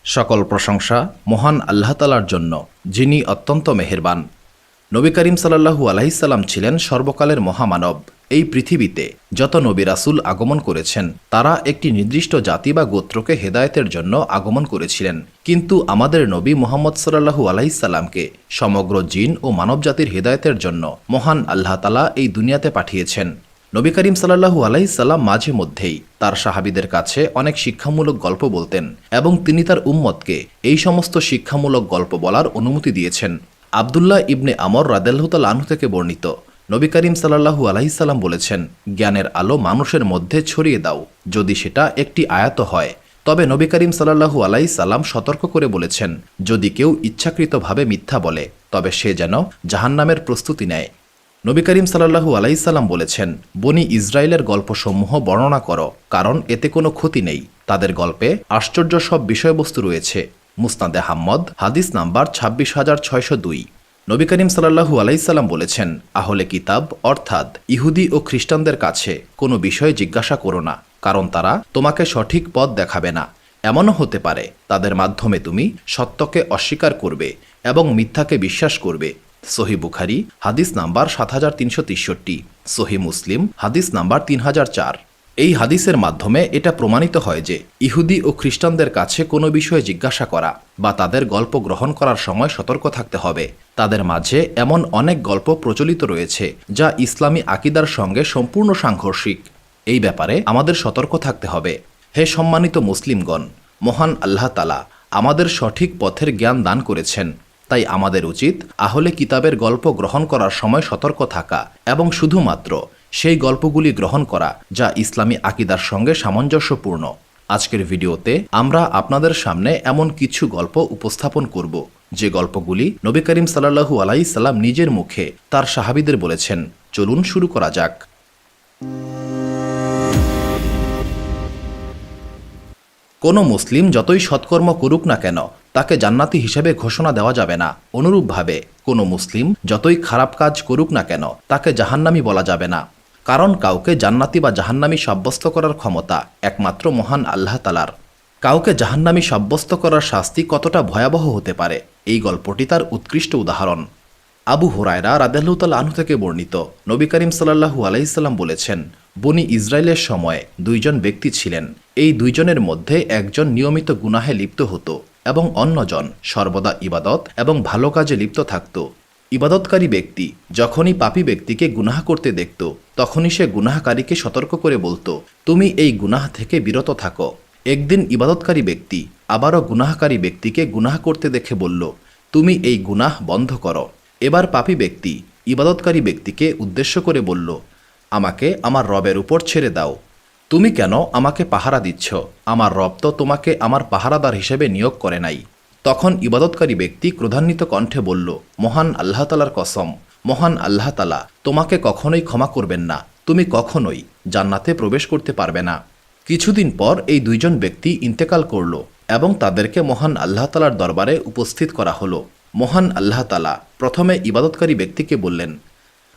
সকল প্রশংসা মহান আল্লাহ তাআলার জন্য, যিনি অত্যন্ত মেহেরবান। নবী করিম সাল্লাল্লাহু আলাইহি সাল্লাম ছিলেন সর্বকালের মহামানব। এই পৃথিবীতে যত নবী রাসূল আগমন করেছেন, তারা একটি নির্দিষ্ট জাতি বা গোত্রকে হেদায়েতের জন্য আগমন করেছিলেন। কিন্তু আমাদের নবী মুহাম্মদ সাল্লাল্লাহু আলাইহি সাল্লামকে সমগ্র জিন ও মানবজাতির হেদায়েতের জন্য মহান আল্লাহ তাআলা এই দুনিয়াতে পাঠিয়েছেন। নবী করিম সাল্লাল্লাহু আলাইহি সাল্লাম মাঝে মধ্যেই তার সাহাবীদের কাছে অনেক শিক্ষামূলক গল্প বলতেন এবং তিনি তার উম্মতকে এই সমস্ত শিক্ষামূলক গল্প বলার অনুমতি দিয়েছেন। আব্দুল্লাহ ইবনে আমর রাদিয়াল্লাহু তাআলা আনহু থেকে বর্ণিত, নবী করিম সাল্লাল্লাহু আলাইহি সাল্লাম বলেছেন, জ্ঞানের আলো মানুষের মধ্যে ছড়িয়ে দাও, যদি সেটা একটি আয়াত হয়। তবে নবী করিম সাল্লাল্লাহু আলাইহি সাল্লাম সতর্ক করে বলেছেন, যদি কেউ ইচ্ছাকৃতভাবে মিথ্যা বলে, তবে সে যেন জাহান্নামের প্রস্তুতি নেয়। নবী করিম সাল্লাল্লাহু আলাইহি সাল্লাম বলেছেন, বনি ইসরায়েলের গল্পসমূহ বর্ণনা করো, কারণ এতে কোনো ক্ষতি নেই। তাদের গল্পে আশ্চর্য সব বিষয়বস্তু রয়েছে। মুসনাদে আহমদ, হাদিস নাম্বার ২৬,৬০২। নবী করিম সাল্লাল্লাহু আলাইহি সাল্লাম বলেছেন, আহলে কিতাব অর্থাৎ ইহুদি ও খ্রিস্টানদের কাছে কোনো বিষয়ে জিজ্ঞাসা করো না, কারণ তারা তোমাকে সঠিক পথ দেখাবে না। এমনও হতে পারে তাদের মাধ্যমে তুমি সত্যকে অস্বীকার করবে এবং মিথ্যাকে বিশ্বাস করবে। সহি বুখারী হাদিস নাম্বার ৭৩৬৩, সহি মুসলিম হাদিস নাম্বার ৩০০৪। এই হাদিসের মাধ্যমে এটা প্রমাণিত হয় যে ইহুদি ও খ্রিস্টানদের কাছে কোনো বিষয়ে জিজ্ঞাসা করা বা তাদের গল্প গ্রহণ করার সময় সতর্ক থাকতে হবে। তাদের মাঝে এমন অনেক গল্প প্রচলিত রয়েছে যা ইসলামী আকিদার সঙ্গে সম্পূর্ণ সাংঘর্ষিক। এই ব্যাপারে আমাদের সতর্ক থাকতে হবে। হে সম্মানিত মুসলিমগণ, মহান আল্লাহ তাআলা আমাদের সঠিক পথের জ্ঞান দান করেছেন। তাই আমাদের উচিত আহলে কিতাবের গল্প গ্রহণ করার সময় সতর্ক থাকা এবং শুধুমাত্র সেই গল্পগুলি গ্রহণ করা যা ইসলামী আকিদার সঙ্গে সামঞ্জস্যপূর্ণ। আজকের ভিডিওতে আমরা আপনাদের সামনে এমন কিছু গল্প উপস্থাপন করব যে গল্পগুলি নবী করিম সাল্লাল্লাহু আলাইহি সাল্লাম নিজের মুখে তার সাহাবীদের বলেছেন। চলুন শুরু করা যাক। কোনো মুসলিম যতই সৎকর্ম করুক না কেন, তাকে জান্নাতি হিসেবে ঘোষণা দেওয়া যাবে না। অনুরূপভাবে কোনো মুসলিম যতই খারাপ কাজ করুক না কেন, তাকে জাহান্নামী বলা যাবে না। কারণ কাউকে জান্নাতি বা জাহান্নামী সাব্যস্ত করার ক্ষমতা একমাত্র মহান আল্লাহ তাআলার। কাউকে জাহান্নামী সাব্যস্ত করার শাস্তি কতটা ভয়াবহ হতে পারে, এই গল্পটি তার উৎকৃষ্ট উদাহরণ। আবু হুরায়রা রাদিয়াল্লাহু তাআলা আনহু থেকে বর্ণিত, নবী করিম সাল্লাল্লাহু আলাইহি সাল্লাম বলেছেন, বনি ইসরায়েলের সময়ে দুইজন ব্যক্তি ছিলেন। এই দুইজনের মধ্যে একজন নিয়মিত গুনাহে লিপ্ত হতো এবং অন্যজন সর্বদা ইবাদত এবং ভালো কাজে লিপ্ত থাকত। ইবাদতকারী ব্যক্তি যখনই পাপী ব্যক্তিকে গুনাহ করতে দেখত, তখনই সে গুনাহকারীকে সতর্ক করে বলতো, তুমি এই গুনাহ থেকে বিরত থাকো। একদিন ইবাদতকারী ব্যক্তি আবারও গুনাহকারী ব্যক্তিকে গুনাহ করতে দেখে বলল, তুমি এই গুনাহ বন্ধ করো। এবার পাপী ব্যক্তি ইবাদতকারী ব্যক্তিকে উদ্দেশ্য করে বলল, আমাকে আমার রবের উপর ছেড়ে দাও। তুমি কেন আমাকে পাহারা দিচ্ছ? আমার রব তো তোমাকে আমার পাহারাদার হিসেবে নিয়োগ করে নাই। তখন ইবাদতকারী ব্যক্তি ক্রোধান্বিত কণ্ঠে বলল, মহান আল্লাহ তাআলার কসম, মহান আল্লাহ তাআলা তোমাকে কখনোই ক্ষমা করবেন না। তুমি কখনোই জান্নাতে প্রবেশ করতে পারবে না। কিছুদিন পর এই দুইজন ব্যক্তি ইন্তেকাল করল এবং তাদেরকে মহান আল্লাহ তাআলার দরবারে উপস্থিত করা হলো। মহান আল্লাহ তাআলা প্রথমে ইবাদতকারী ব্যক্তিকে বললেন,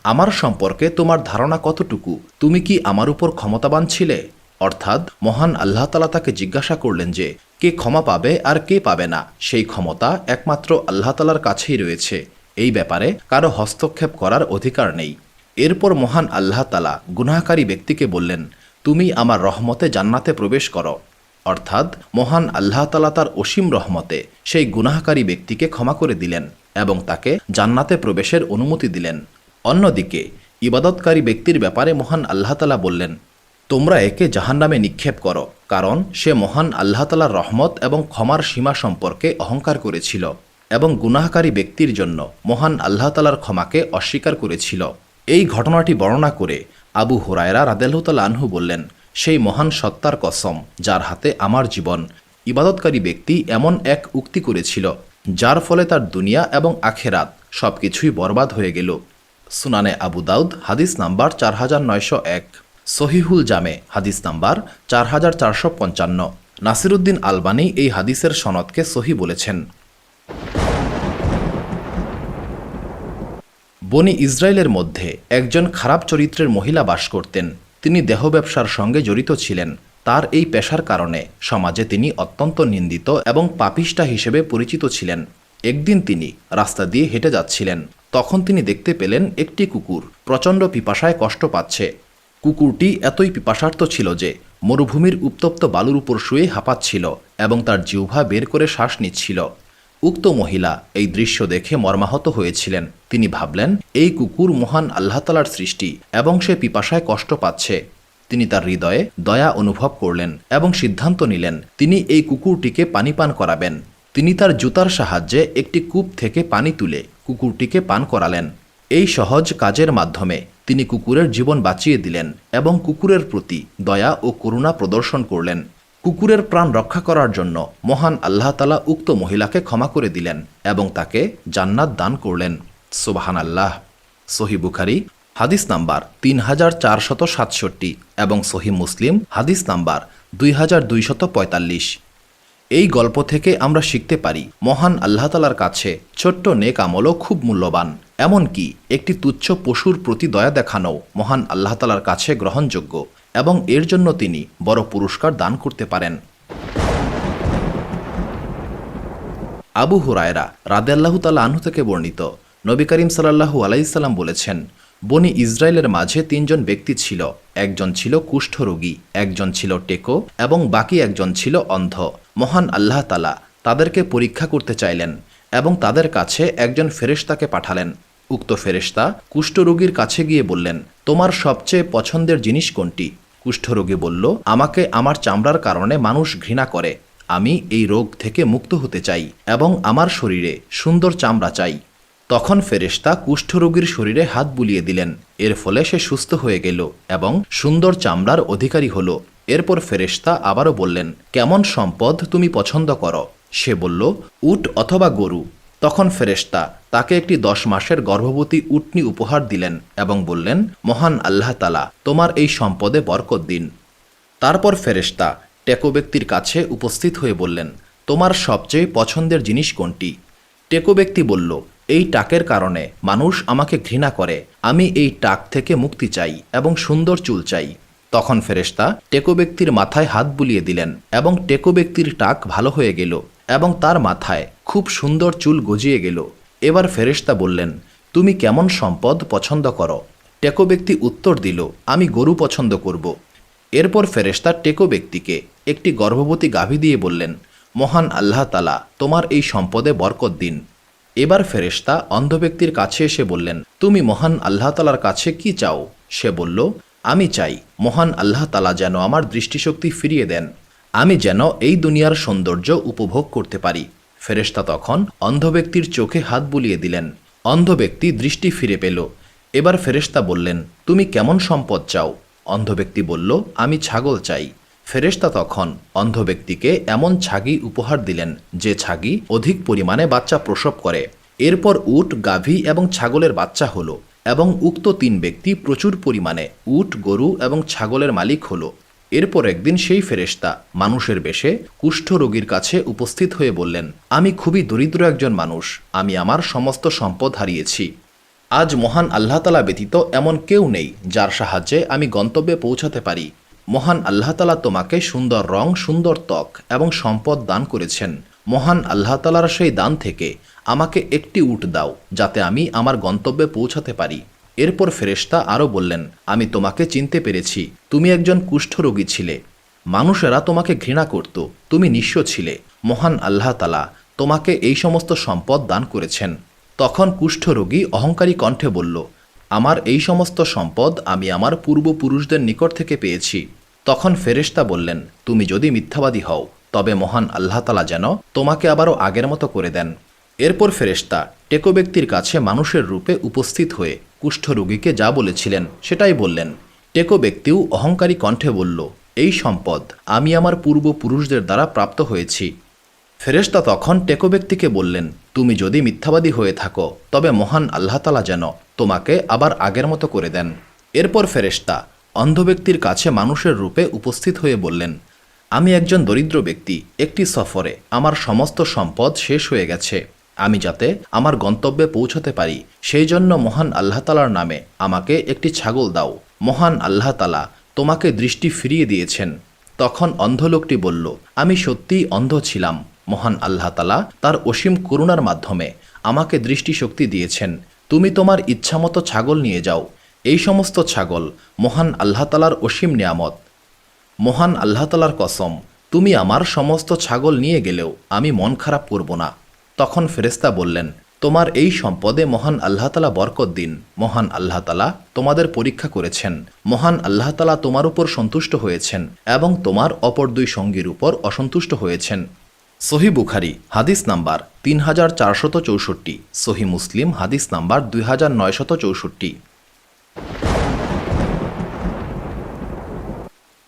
আমার সম্পর্কে তোমার ধারণা কতটুকু? তুমি কি আমার উপর ক্ষমতাবান ছিলে? অর্থাৎ মহান আল্লাহ তাআলা তাকে জিজ্ঞাসা করলেন যে কে ক্ষমা পাবে আর কে পাবে না, সেই ক্ষমতা একমাত্র আল্লাহ তাআলার কাছেই রয়েছে। এই ব্যাপারে কারো হস্তক্ষেপ করার অধিকার নেই। এরপর মহান আল্লাহ তাআলা গুনাহকারী ব্যক্তিকে বললেন, তুমি আমার রহমতে জান্নাতে প্রবেশ করো। অর্থাৎ মহান আল্লাহ তাআলা তার অসীম রহমতে সেই গুনাহকারী ব্যক্তিকে ক্ষমা করে দিলেন এবং তাকে জান্নাতে প্রবেশের অনুমতি দিলেন। অন্যদিকে ইবাদতকারী ব্যক্তির ব্যাপারে মহান আল্লাহ তাআলা বললেন, তোমরা একে জাহান্নামে নিক্ষেপ করো, কারণ সে মহান আল্লাহ তাআলার রহমত এবং ক্ষমার সীমা সম্পর্কে অহংকার করেছিল এবং গুনাহকারী ব্যক্তির জন্য মহান আল্লাহ তাআলার ক্ষমাকে অস্বীকার করেছিল। এই ঘটনাটি বর্ণনা করে আবু হুরায়রা রাদিয়াল্লাহু তাআলা আনহু বললেন, সেই মহান সত্তার কসম যার হাতে আমার জীবন, ইবাদতকারী ব্যক্তি এমন এক উক্তি করেছিল যার ফলে তার দুনিয়া এবং আখেরাত সবকিছুই বরবাদ হয়ে গেল। সুনানে আবু দাউদ হাদিস নাম্বার ৪৯০১, সহিহুল জামে হাদিস নাম্বার ৪৪৫৫। নাসিরুদ্দিন আলবানী এই হাদিসের সনদকে সহি বলেছেন। বনি ইসরায়েলের মধ্যে একজন খারাপ চরিত্রের মহিলা বাস করতেন। তিনি দেহ ব্যবসার সঙ্গে জড়িত ছিলেন। তার এই পেশার কারণে সমাজে তিনি অত্যন্ত নিন্দিত এবং পাপিষ্ঠা হিসেবে পরিচিত ছিলেন। একদিন তিনি রাস্তা দিয়ে হেঁটে যাচ্ছিলেন। তখন তিনি দেখতে পেলেন একটি কুকুর প্রচণ্ড পিপাসায় কষ্ট পাচ্ছে। কুকুরটি এতই পিপাসার্ত ছিল যে মরুভূমির উত্তপ্ত বালুর উপর শুয়ে হাঁপাচ্ছিল এবং তার জিহ্বা বের করে শ্বাস নিচ্ছিল। উক্ত মহিলা এই দৃশ্য দেখে মর্মাহত হয়েছিলেন। তিনি ভাবলেন, এই কুকুর মহান আল্লাহ তাআলার সৃষ্টি এবং সে পিপাসায় কষ্ট পাচ্ছে। তিনি তার হৃদয়ে দয়া অনুভব করলেন এবং সিদ্ধান্ত নিলেন তিনি এই কুকুরটিকে পানি পান করাবেন। তিনি তার জুতার সাহায্যে একটি কূপ থেকে পানি তুলে কুকুরটিকে পান করালেন। এই সহজ কাজের মাধ্যমে তিনি কুকুরের জীবন বাঁচিয়ে দিলেন এবং কুকুরের প্রতি দয়া ও করুণা প্রদর্শন করলেন। কুকুরের প্রাণ রক্ষা করার জন্য মহান আল্লাহ তাআলা উক্ত মহিলাকে ক্ষমা করে দিলেন এবং তাকে জান্নাত দান করলেন। সুবহানাল্লাহ। সহিহ বুখারী হাদিস নাম্বার 3467 এবং সহিহ মুসলিম হাদিস নাম্বার 2245। এই গল্প থেকে আমরা শিখতে পারি মহান আল্লাহ তাআলার কাছে ছোট্ট নেক আমলও খুব মূল্যবান। এমনকি একটি তুচ্ছ পশুর প্রতি দয়া দেখানো মহান আল্লাহ তাআলার কাছে গ্রহণযোগ্য এবং এর জন্য তিনি বড় পুরস্কার দান করতে পারেন। আবু হুরায়রা রাদিয়াল্লাহু তাআলা আনহু থেকে বর্ণিত, নবী করিম সাল্লাল্লাহু আলাইহি সাল্লাম বলেছেন, বনি ইসরায়েলের মাঝে 3 জন ব্যক্তি ছিল। একজন ছিল কুষ্ঠরোগী, একজন ছিল টেকো এবং বাকি একজন ছিল অন্ধ। মহান আল্লাহ তাআলা তাদেরকে পরীক্ষা করতে চাইলেন এবং তাদের কাছে একজন ফেরেশতাকে পাঠালেন। উক্ত ফেরেশতা কুষ্ঠরোগীর কাছে গিয়ে বললেন, তোমার সবচেয়ে পছন্দের জিনিস কোনটি? কুষ্ঠরোগী বলল, আমাকে আমার চামড়ার কারণে মানুষ ঘৃণা করে। আমি এই রোগ থেকে মুক্ত হতে চাই এবং আমার শরীরে সুন্দর চামড়া চাই। তখন ফেরেশতা কুষ্ঠরোগীর শরীরে হাত বুলিয়ে দিলেন। এর ফলে সে সুস্থ হয়ে গেল এবং সুন্দর চামড়ার অধিকারী হল। এরপর ফেরেশতা আবারও বললেন, কেমন সম্পদ তুমি পছন্দ করো? সে বলল, উট অথবা গরু। তখন ফেরেশতা তাকে একটি 10 মাসের গর্ভবতী উটনি উপহার দিলেন এবং বললেন, মহান আল্লাহ তাআলা তোমার এই সম্পদে বরকত দিন। তারপর ফেরেশতা টেকো ব্যক্তির কাছে উপস্থিত হয়ে বললেন, তোমার সবচেয়ে পছন্দের জিনিস কোনটি? টেকো ব্যক্তি বলল, এই টাকের কারণে মানুষ আমাকে ঘৃণা করে। আমি এই টাক থেকে মুক্তি চাই এবং সুন্দর চুল চাই। তখন ফেরেশতা টেকো ব্যক্তির মাথায় হাত বুলিয়ে দিলেন এবং টেকো ব্যক্তির টাক ভালো হয়ে গেল এবং তার মাথায় খুব সুন্দর চুল গজিয়ে গেল। এবার ফেরেশতা বললেন, তুমি কেমন সম্পদ পছন্দ করো? টেকো ব্যক্তি উত্তর দিল, আমি গরু পছন্দ করব। এরপর ফেরেশতা টেকো ব্যক্তিকে একটি গর্ভবতী গাভী দিয়ে বললেন, মহান আল্লাহ তাআলা তোমার এই সম্পদে বরকত দিন। এবার ফেরেশতা অন্ধ ব্যক্তির কাছে এসে বললেন, তুমি মহান আল্লাহ তাআলার কাছে কি চাও? সে বলল, আমি চাই মহান আল্লাহ তাআলা যেন আমার দৃষ্টিশক্তি ফিরিয়ে দেন, আমি যেন এই দুনিয়ার সৌন্দর্য উপভোগ করতে পারি। ফেরেশতা তখন অন্ধ ব্যক্তির চোখে হাত বুলিয়ে দিলেন। অন্ধ ব্যক্তি দৃষ্টি ফিরে পেল। এবার ফেরেশতা বললেন, তুমি কেমন সম্পদ চাও? অন্ধ ব্যক্তি বলল, আমি ছাগল চাই। ফেরেশতা তখন অন্ধ ব্যক্তিকে এমন ছাগি উপহার দিলেন যে ছাগি অধিক পরিমাণে বাচ্চা প্রসব করে। এরপর উট, গাভী এবং ছাগলের বাচ্চা হলো এবং উক্ত 3 ব্যক্তি প্রচুর পরিমাণে উট, গরু এবং ছাগলের মালিক হলো। এরপর একদিন সেই ফেরেশতা মানুষের বেশে কুষ্ঠরোগীর কাছে উপস্থিত হয়ে বললেন, আমি খুবই দরিদ্র একজন মানুষ, আমি আমার সমস্ত সম্পদ হারিয়েছি। আজ মহান আল্লাহ তাআলা ব্যতীত এমন কেউ নেই যার সাহায্যে আমি গন্তব্যে পৌঁছাতে পারি। মহান আল্লাহ তাআলা তোমাকে সুন্দর রং, সুন্দর ত্বক এবং সম্পদ দান করেছেন। মহান আল্লাহ তাআলার সেই দান থেকে আমাকে একটি উট দাও যাতে আমি আমার গন্তব্যে পৌঁছাতে পারি। এরপর ফেরেশতা আরও বললেন, আমি তোমাকে চিনতে পেরেছি, তুমি একজন কুষ্ঠরোগী ছিলে। মানুষেরা তোমাকে ঘৃণা করত, তুমি নিঃস্ব ছিলে। মহান আল্লাহ তাআলা তোমাকে এই সমস্ত সম্পদ দান করেছেন। তখন কুষ্ঠরোগী অহংকারী কণ্ঠে বলল, আমার এই সমস্ত সম্পদ আমি আমার পূর্বপুরুষদের নিকট থেকে পেয়েছি। তখন ফেরেশতা বললেন, তুমি যদি মিথ্যাবাদী হও তবে মহান আল্লাহ তাআলা যেন তোমাকে আবারও আগের মতো করে দেন। এরপর ফেরেশতা টেকো ব্যক্তির কাছে মানুষের রূপে উপস্থিত হয়ে কুষ্ঠরোগীকে যা বলেছিলেন সেটাই বললেন। টেকো ব্যক্তিও অহংকারী কণ্ঠে বলল, এই সম্পদ আমি আমার পূর্বপুরুষদের দ্বারা প্রাপ্ত হয়েছি। ফেরেশতা তখন টেকো ব্যক্তিকে বললেন, তুমি যদি মিথ্যাবাদী হয়ে থাকো তবে মহান আল্লাহ তাআলা যেন তোমাকে আবার আগের মতো করে দেন। এরপর ফেরেশতা অন্ধ ব্যক্তির কাছে মানুষের রূপে উপস্থিত হয়ে বললেন, আমি একজন দরিদ্র ব্যক্তি, একটি সফরে আমার সমস্ত সম্পদ শেষ হয়ে গেছে। আমি যাতে আমার গন্তব্যে পৌঁছতে পারি সেই জন্য মহান আল্লাহ তাআলার নামে আমাকে একটি ছাগল দাও। মহান আল্লাহ তাআলা তোমাকে দৃষ্টি ফিরিয়ে দিয়েছেন। তখন অন্ধ লোকটি বলল, আমি সত্যিই অন্ধ ছিলাম। মহান আল্লাহ তাআলা তার অসীম করুণার মাধ্যমে আমাকে দৃষ্টিশক্তি দিয়েছেন। তুমি তোমার ইচ্ছামতো ছাগল নিয়ে যাও। এই সমস্ত ছাগল মহান আল্লাহ তাআলার অসীম নিয়ামত। মহান আল্লাহ তাআলার কসম, তুমি আমার সমস্ত ছাগল নিয়ে গেলেও আমি মন খারাপ করব না। তখন ফেরেশতা বললেন, তোমার এই সম্পদে মহান আল্লাহ তাআলা বরকত দিন। মহান আল্লাহ তাআলা তোমাদের পরীক্ষা করেছেন। মহান আল্লাহ তাআলা তোমার উপর সন্তুষ্ট হয়েছেন এবং তোমার অপর দুই সঙ্গীর উপর অসন্তুষ্ট হয়েছেন। সহিহ বুখারী হাদিস নাম্বার 3464, সহিহ মুসলিম হাদিস নাম্বার 2964।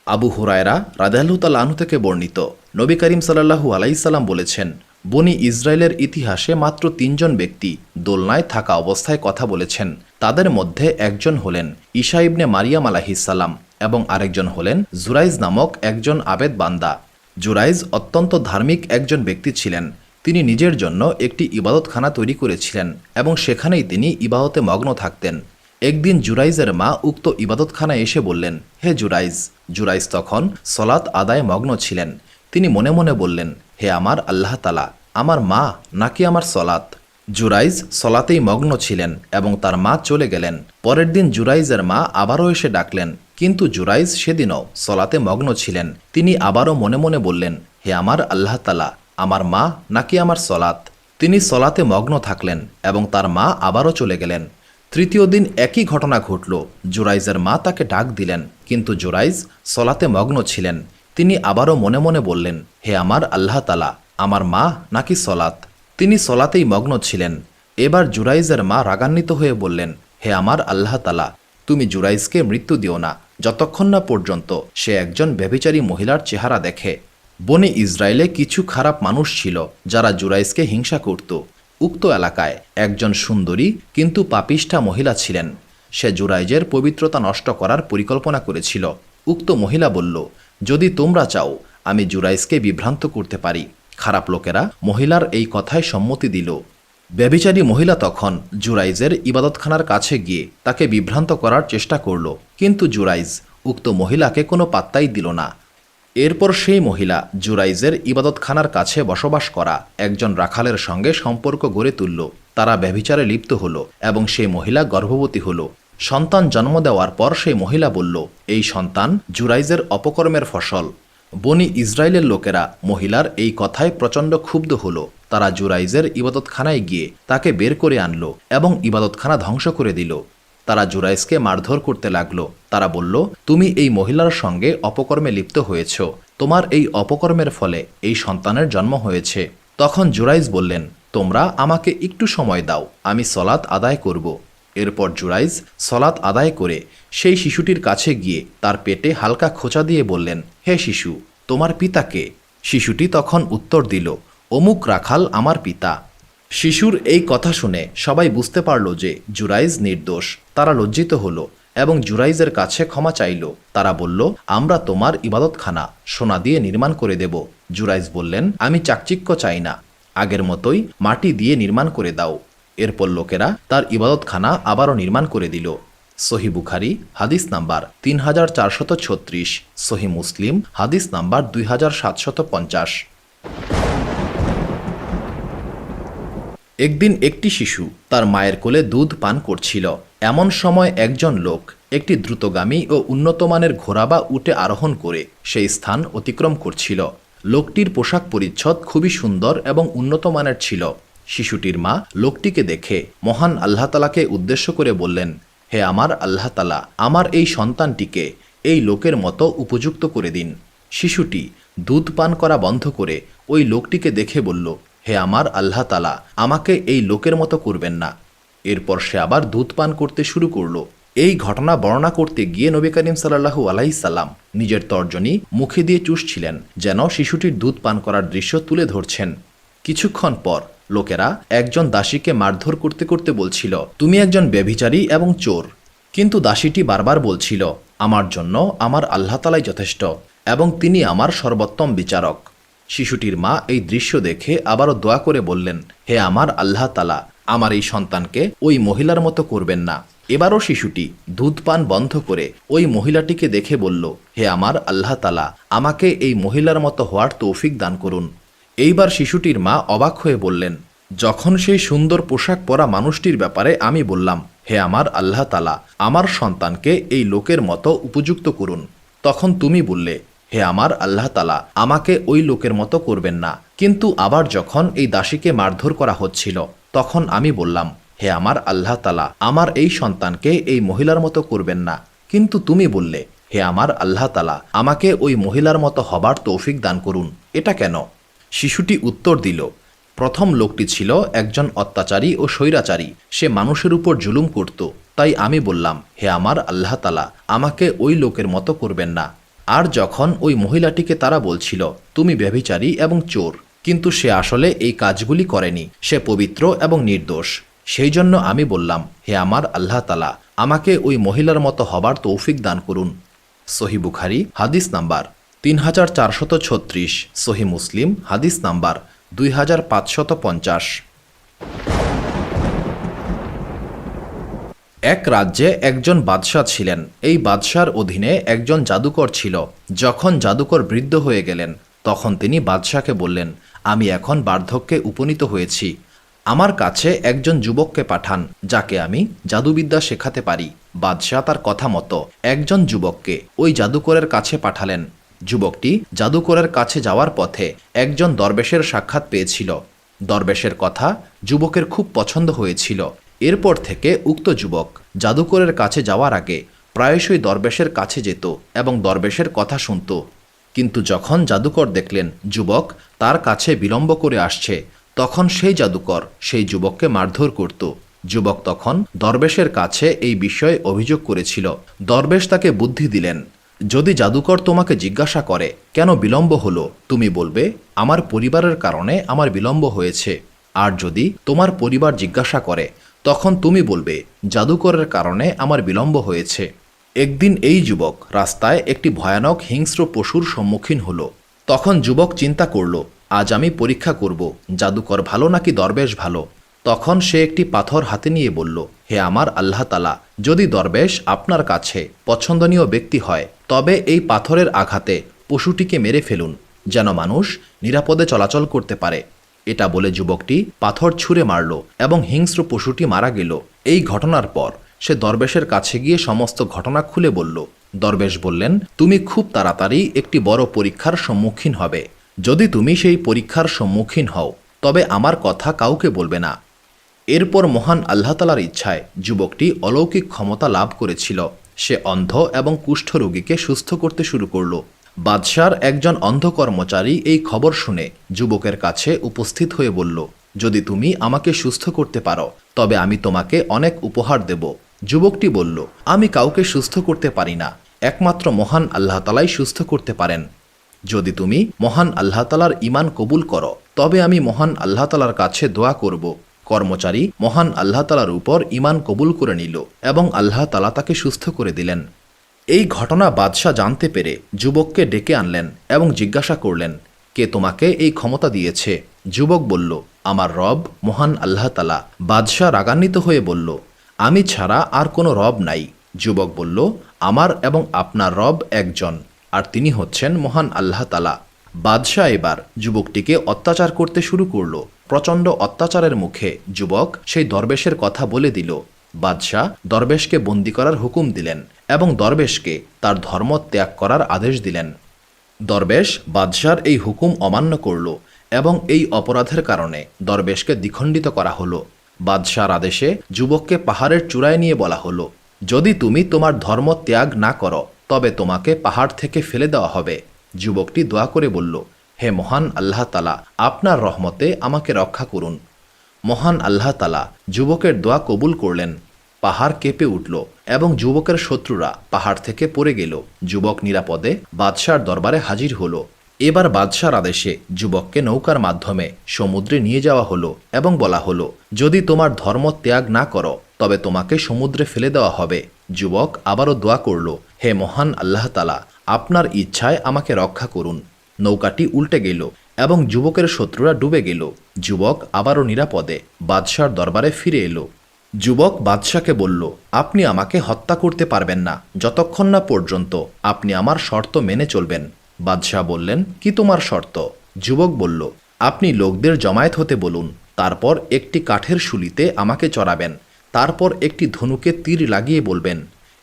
আবু হুরায়রা রাদিয়াল্লাহু তাআলা আনহু থেকে বর্ণিত, নবী করিম সাল্লাল্লাহু আলাইহি সাল্লাম বলেছেন, বনি ইসরায়েলের ইতিহাসে মাত্র 3 জন ব্যক্তি দোলনায় থাকা অবস্থায় কথা বলেছেন। তাদের মধ্যে একজন হলেন ঈসা ইবনে মারিয়াম আলাইহিস সালাম এবং আরেকজন হলেন জুরাইজ নামক একজন আবেদ বান্দা। জুরাইজ অত্যন্ত ধার্মিক একজন ব্যক্তি ছিলেন। তিনি নিজের জন্য একটি ইবাদতখানা তৈরি করেছিলেন এবং সেখানেই তিনি ইবাদতে মগ্ন থাকতেন। একদিন জুরাইজের মা উক্ত ইবাদতখানায় এসে বললেন, হে জুরাইজ। জুরাইজ তখন সলাত আদায় মগ্ন ছিলেন। তিনি মনে মনে বললেন, হে আমার আল্লাহ তাআলা, আমার মা নাকি আমার সলাত? জুরাইজ সলাতেই মগ্ন ছিলেন এবং তার মা চলে গেলেন। পরের দিন জুরাইজের মা আবারও এসে ডাকলেন, কিন্তু জুরাইজ সেদিনও সলাতে মগ্ন ছিলেন। তিনি আবারও মনে মনে বললেন, হে আমার আল্লাহ তাআলা, আমার মা নাকি আমার সলাত? তিনি সলাতে মগ্ন থাকলেন এবং তার মা আবারও চলে গেলেন। তৃতীয় দিন একই ঘটনা ঘটল। জুরাইজের মা তাকে ডাক দিলেন, কিন্তু জুরাইজ সলাতে মগ্ন ছিলেন। তিনি আবারও মনে মনে বললেন, হে আমার আল্লাহ তাআলা, আমার মা নাকি সলাত? তিনি সলাতেই মগ্ন ছিলেন। এবার জুরাইজের মা রাগান্বিত হয়ে বললেন, হে আমার আল্লাহ তাআলা, তুমি জুরাইজকে মৃত্যু দিও না, যতক্ষণ না পর্যন্ত সে একজন ব্যভিচারী মহিলার চেহারা দেখে। বনি ইসরায়েলে কিছু খারাপ মানুষ ছিল যারা জুরাইজকে হিংসা করত। উক্ত এলাকায় একজন সুন্দরী কিন্তু পাপিষ্ঠা মহিলা ছিলেন। সে জুরাইজের পবিত্রতা নষ্ট করার পরিকল্পনা করেছিল। উক্ত মহিলা বলল, যদি তোমরা চাও আমি জুরাইজকে বিভ্রান্ত করতে পারি। খারাপ লোকেরা মহিলার এই কথায় সম্মতি দিল। ব্যভিচারী মহিলা তখন জুরাইজের ইবাদতখানার কাছে গিয়ে তাকে বিভ্রান্ত করার চেষ্টা করল, কিন্তু জুরাইজ উক্ত মহিলাকে কোনো পাত্তাই দিল না। এরপর সেই মহিলা জুরাইজের ইবাদতখানার কাছে বসবাস করা একজন রাখালের সঙ্গে সম্পর্ক গড়ে তুলল। তারা ব্যভিচারে লিপ্ত হল এবং সেই মহিলা গর্ভবতী হল। সন্তান জন্ম দেওয়ার পর সেই মহিলা বলল, এই সন্তান জুরাইজের অপকর্মের ফসল। বনি ইসরায়েলের লোকেরা মহিলার এই কথায় প্রচণ্ড ক্ষুব্ধ হল। তারা জুরাইজের ইবাদতখানায় গিয়ে তাকে বের করে আনল এবং ইবাদতখানা ধ্বংস করে দিল। তারা জুরাইজকে মারধর করতে লাগলো। তারা বলল, তুমি এই মহিলার সঙ্গে অপকর্মে লিপ্ত হয়েছ। তোমার এই অপকর্মের ফলে এই সন্তানের জন্ম হয়েছে। তখন জুরাইজ বললেন, তোমরা আমাকে একটু সময় দাও, আমি সলাত আদায় করব। এরপর জুরাইজ সলাত আদায় করে সেই শিশুটির কাছে গিয়ে তার পেটে হালকা খোঁচা দিয়ে বললেন, হে শিশু, তোমার পিতা কে? শিশুটি তখন উত্তর দিল, অমুক রাখাল আমার পিতা। শিশুর এই কথা শুনে সবাই বুঝতে পারল যে জুরাইজ নির্দোষ। তারা লজ্জিত হল এবং জুরাইজের কাছে ক্ষমা চাইল। তারা বলল, আমরা তোমার ইবাদতখানা সোনা দিয়ে নির্মাণ করে দেব। জুরাইজ বললেন, আমি চাকচিক্য চাই না, আগের মতোই মাটি দিয়ে নির্মাণ করে দাও। এরপর লোকেরা তার ইবাদতখানা আবারও নির্মাণ করে দিল। সহিহ বুখারী হাদিস নাম্বার 3436, সহিহ মুসলিম হাদিস নাম্বার 2750। একদিন একটি শিশু তার মায়ের কোলে দুধ পান করছিল। এমন সময় একজন লোক একটি দ্রুতগামী ও উন্নতমানের ঘোড়া বা উটে আরোহণ করে সেই স্থান অতিক্রম করছিল। লোকটির পোশাক পরিচ্ছদ খুবই সুন্দর এবং উন্নতমানের ছিল। শিশুটির মা লোকটিকে দেখে মহান আল্লাহ তাআলাকে উদ্দেশ্য করে বললেন, হে আমার আল্লাহ তাআলা, আমার এই সন্তানটিকে এই লোকের মতো উপযুক্ত করে দিন। শিশুটি দুধ পান করা বন্ধ করে ওই লোকটিকে দেখে বলল, হে আমার আল্লাহ তাআলা, আমাকে এই লোকের মতো করবেন না। এরপর সে আবার দুধ পান করতে শুরু করল। এই ঘটনা বর্ণনা করতে গিয়ে নবী করিম সাল্লাল্লাহু আলাইহি সাল্লাম নিজের তর্জনী মুখে দিয়ে চুষছিলেন, যেন শিশুটির দুধ পান করার দৃশ্য তুলে ধরছেন। কিছুক্ষণ পর লোকেরা একজন দাসীকে মারধর করতে করতে বলছিল, তুমি একজন ব্যভিচারী এবং চোর। কিন্তু দাসীটি বারবার বলছিল, আমার জন্য আমার আল্লাহ তাআলাই যথেষ্ট এবং তিনি আমার সর্বোত্তম বিচারক। শিশুটির মা এই দৃশ্য দেখে আবারও দোয়া করে বললেন, হে আমার আল্লাহ তাআলা, আমার এই সন্তানকে ওই মহিলার মতো করবেন না। এবারও শিশুটি দুধ পান বন্ধ করে ওই মহিলাটিকে দেখে বলল, হে আমার আল্লাহ তাআলা, আমাকে এই মহিলার মতো হওয়ার তৌফিক দান করুন। এইবার শিশুটির মা অবাক হয়ে বললেন, যখন সেই সুন্দর পোশাক পরা মানুষটির ব্যাপারে আমি বললাম, হে আমার আল্লাহ তাআলা, আমার সন্তানকে এই লোকের মতো উপযুক্ত করুন, তখন তুমি বললে, হে আমার আল্লাহ তাআলা, আমাকে ওই লোকের মতো করবেন না। কিন্তু আবার যখন এই দাসীকে মারধর করা হচ্ছিল, তখন আমি বললাম, হে আমার আল্লাহ তাআলা, আমার এই সন্তানকে এই মহিলার মতো করবেন না। কিন্তু তুমি বললে, হে আমার আল্লাহ তাআলা, আমাকে ওই মহিলার মতো হবার তৌফিক দান করুন। এটা কেন? শিশুটি উত্তর দিল, প্রথম লোকটি ছিল একজন অত্যাচারী ও স্বৈরাচারী, সে মানুষের উপর জুলুম করত। তাই আমি বললাম, হে আমার আল্লাহ তাআলা, আমাকে ওই লোকের মতো করবেন না। আর যখন ওই মহিলাটিকে তারা বলছিল, তুমি ব্যভিচারী এবং চোর, কিন্তু সে আসলে এই কাজগুলি করেনি, সে পবিত্র এবং নির্দোষ, সেই জন্য আমি বললাম, হে আমার আল্লাহ তাআলা, আমাকে ওই মহিলার মতো হবার তৌফিক দান করুন। সহিহ বুখারী হাদিস নাম্বার 3436, সহিহ মুসলিম হাদিস নাম্বার 2550। এক রাজ্যে একজন বাদশাহ ছিলেন। এই বাদশার অধীনে একজন জাদুকর ছিল। যখন জাদুকর বৃদ্ধ হয়ে গেলেন, তখন তিনি বাদশাকে বললেন, আমি এখন বার্ধক্যে উপনীত হয়েছি, আমার কাছে একজন যুবককে পাঠান, যাকে আমি জাদুবিদ্যা শেখাতে পারি। বাদশাহ তার কথা মতো একজন যুবককে ওই জাদুকরের কাছে পাঠালেন। যুবকটি জাদুকরের কাছে যাওয়ার পথে একজন দরবেশের সাক্ষাৎ পেয়েছিল। দরবেশের কথা যুবকের খুব পছন্দ হয়েছিল। এরপর থেকে উক্ত যুবক জাদুকরের কাছে যাওয়ার আগে প্রায়শই দরবেশের কাছে যেত এবং দরবেশের কথা শুনত। কিন্তু যখন জাদুকর দেখলেন যুবক তার কাছে বিলম্ব করে আসছে, তখন সেই জাদুকর সেই যুবককে মারধর করত। যুবক তখন দরবেশের কাছে এই বিষয়ে অভিযোগ করেছিল। দরবেশ তাকে বুদ্ধি দিলেন, যদি জাদুকর তোমাকে জিজ্ঞাসা করে কেন বিলম্ব হলো, তুমি বলবে, আমার পরিবারের কারণে আমার বিলম্ব হয়েছে। আর যদি তোমার পরিবার জিজ্ঞাসা করে, তখন তুমি বলবে, জাদুকরের কারণে আমার বিলম্ব হয়েছে। একদিন এই যুবক রাস্তায় একটি ভয়ানক হিংস্র পশুর সম্মুখীন হলো। তখন যুবক চিন্তা করল, আজ আমি পরীক্ষা করব, জাদুকর ভালো নাকি দরবেশ ভালো। তখন সে একটি পাথর হাতে নিয়ে বলল, হে আমার আল্লাহ তাআলা, যদি দরবেশ আপনার কাছে পছন্দনীয় ব্যক্তি হয়, তবে এই পাথরের আঘাতে পশুটিকে মেরে ফেলুন, যেন মানুষ নিরাপদে চলাচল করতে পারে। এটা বলে যুবকটি পাথর ছুঁড়ে মারল এবং হিংস্র পশুটি মারা গেল। এই ঘটনার পর সে দরবেশের কাছে গিয়ে সমস্ত ঘটনা খুলে বলল। দরবেশ বললেন, তুমি খুব তাড়াতাড়ি একটি বড় পরীক্ষার সম্মুখীন হবে। যদি তুমি সেই পরীক্ষার সম্মুখীন হও, তবে আমার কথা কাউকে বলবে না। এরপর মহান আল্লাহ তাআলার ইচ্ছায় যুবকটি অলৌকিক ক্ষমতা লাভ করেছিল। সে অন্ধ এবং কুষ্ঠ রোগীকে সুস্থ করতে শুরু করল। বাদশার একজন অন্ধ কর্মচারী এই খবর শুনে যুবকের কাছে উপস্থিত হয়ে বলল, যদি তুমি আমাকে সুস্থ করতে পারো, তবে আমি তোমাকে অনেক উপহার দেব। যুবকটি বলল, আমি কাউকে সুস্থ করতে পারি না, একমাত্র মহান আল্লাহ তাআলাই সুস্থ করতে পারেন। যদি তুমি মহান আল্লাহ তাআলার ঈমান কবুল করো, তবে আমি মহান আল্লাহ তাআলার কাছে দোয়া করব। কর্মচারী মহান আল্লাহ তাআলার উপর ঈমান কবুল করে নিল এবং আল্লাহ তাআলা তাকে সুস্থ করে দিলেন। এই ঘটনা বাদশাহ জানতে পেরে যুবককে ডেকে আনলেন এবং জিজ্ঞাসা করলেন, কে তোমাকে এই ক্ষমতা দিয়েছে? যুবক বলল, আমার রব মহান আল্লাহ তাআলা। বাদশাহ রাগান্বিত হয়ে বলল, আমি ছাড়া আর কোনো রব নাই। যুবক বলল, আমার এবং আপনার রব একজন, আর তিনি হচ্ছেন মহান আল্লাহ তাআলা। বাদশাহ এবার যুবকটিকে অত্যাচার করতে শুরু করল। প্রচণ্ড অত্যাচারের মুখে যুবক সেই দরবেশের কথা বলে দিল। বাদশাহ দরবেশকে বন্দী করার হুকুম দিলেন এবং দরবেশকে তার ধর্ম ত্যাগ করার আদেশ দিলেন। দরবেশ বাদশার এই হুকুম অমান্য করল এবং এই অপরাধের কারণে দরবেশকে দ্বিখণ্ডিত করা হলো। বাদশার আদেশে যুবককে পাহাড়ের চূড়ায় নিয়ে বলা হলো, যদি তুমি তোমার ধর্ম ত্যাগ না করো, তবে তোমাকে পাহাড় থেকে ফেলে দেওয়া হবে। যুবকটি দোয়া করে বলল, হে মহান আল্লাহ তাআলা, আপনার রহমতে আমাকে রক্ষা করুন। মহান আল্লাহ তাআলা যুবকের দোয়া কবুল করলেন। পাহাড় কেঁপে উঠল এবং যুবকের শত্রুরা পাহাড় থেকে পড়ে গেল। যুবক নিরাপদে বাদশার দরবারে হাজির হলো। এবার বাদশার আদেশে যুবককে নৌকার মাধ্যমে সমুদ্রে নিয়ে যাওয়া হলো এবং বলা হলো, যদি তোমার ধর্ম ত্যাগ না করো, তবে তোমাকে সমুদ্রে ফেলে দেওয়া হবে। যুবক আবারও দোয়া করল, হে মহান আল্লাহ তাআলা, আপনার ইচ্ছায় আমাকে রক্ষা করুন। নৌকাটি উল্টে গেল এবং যুবকের শত্রুরা ডুবে গেল। যুবক আবারও নিরাপদে বাদশার দরবারে ফিরে এলো। যুবক বাদশাকে বলল, আপনি আমাকে হত্যা করতে পারবেন না যতক্ষণ না পর্যন্ত আপনি আমার শর্ত মেনে চলবেন। বাদশাহ বললেন, কি তোমার শর্ত? যুবক বলল, আপনি লোকদের জমায়েত হতে বলুন, তারপর একটি কাঠের শুলিতে আমাকে চড়াবেন, তারপর একটি ধনুকে তীর লাগিয়ে বলবেন,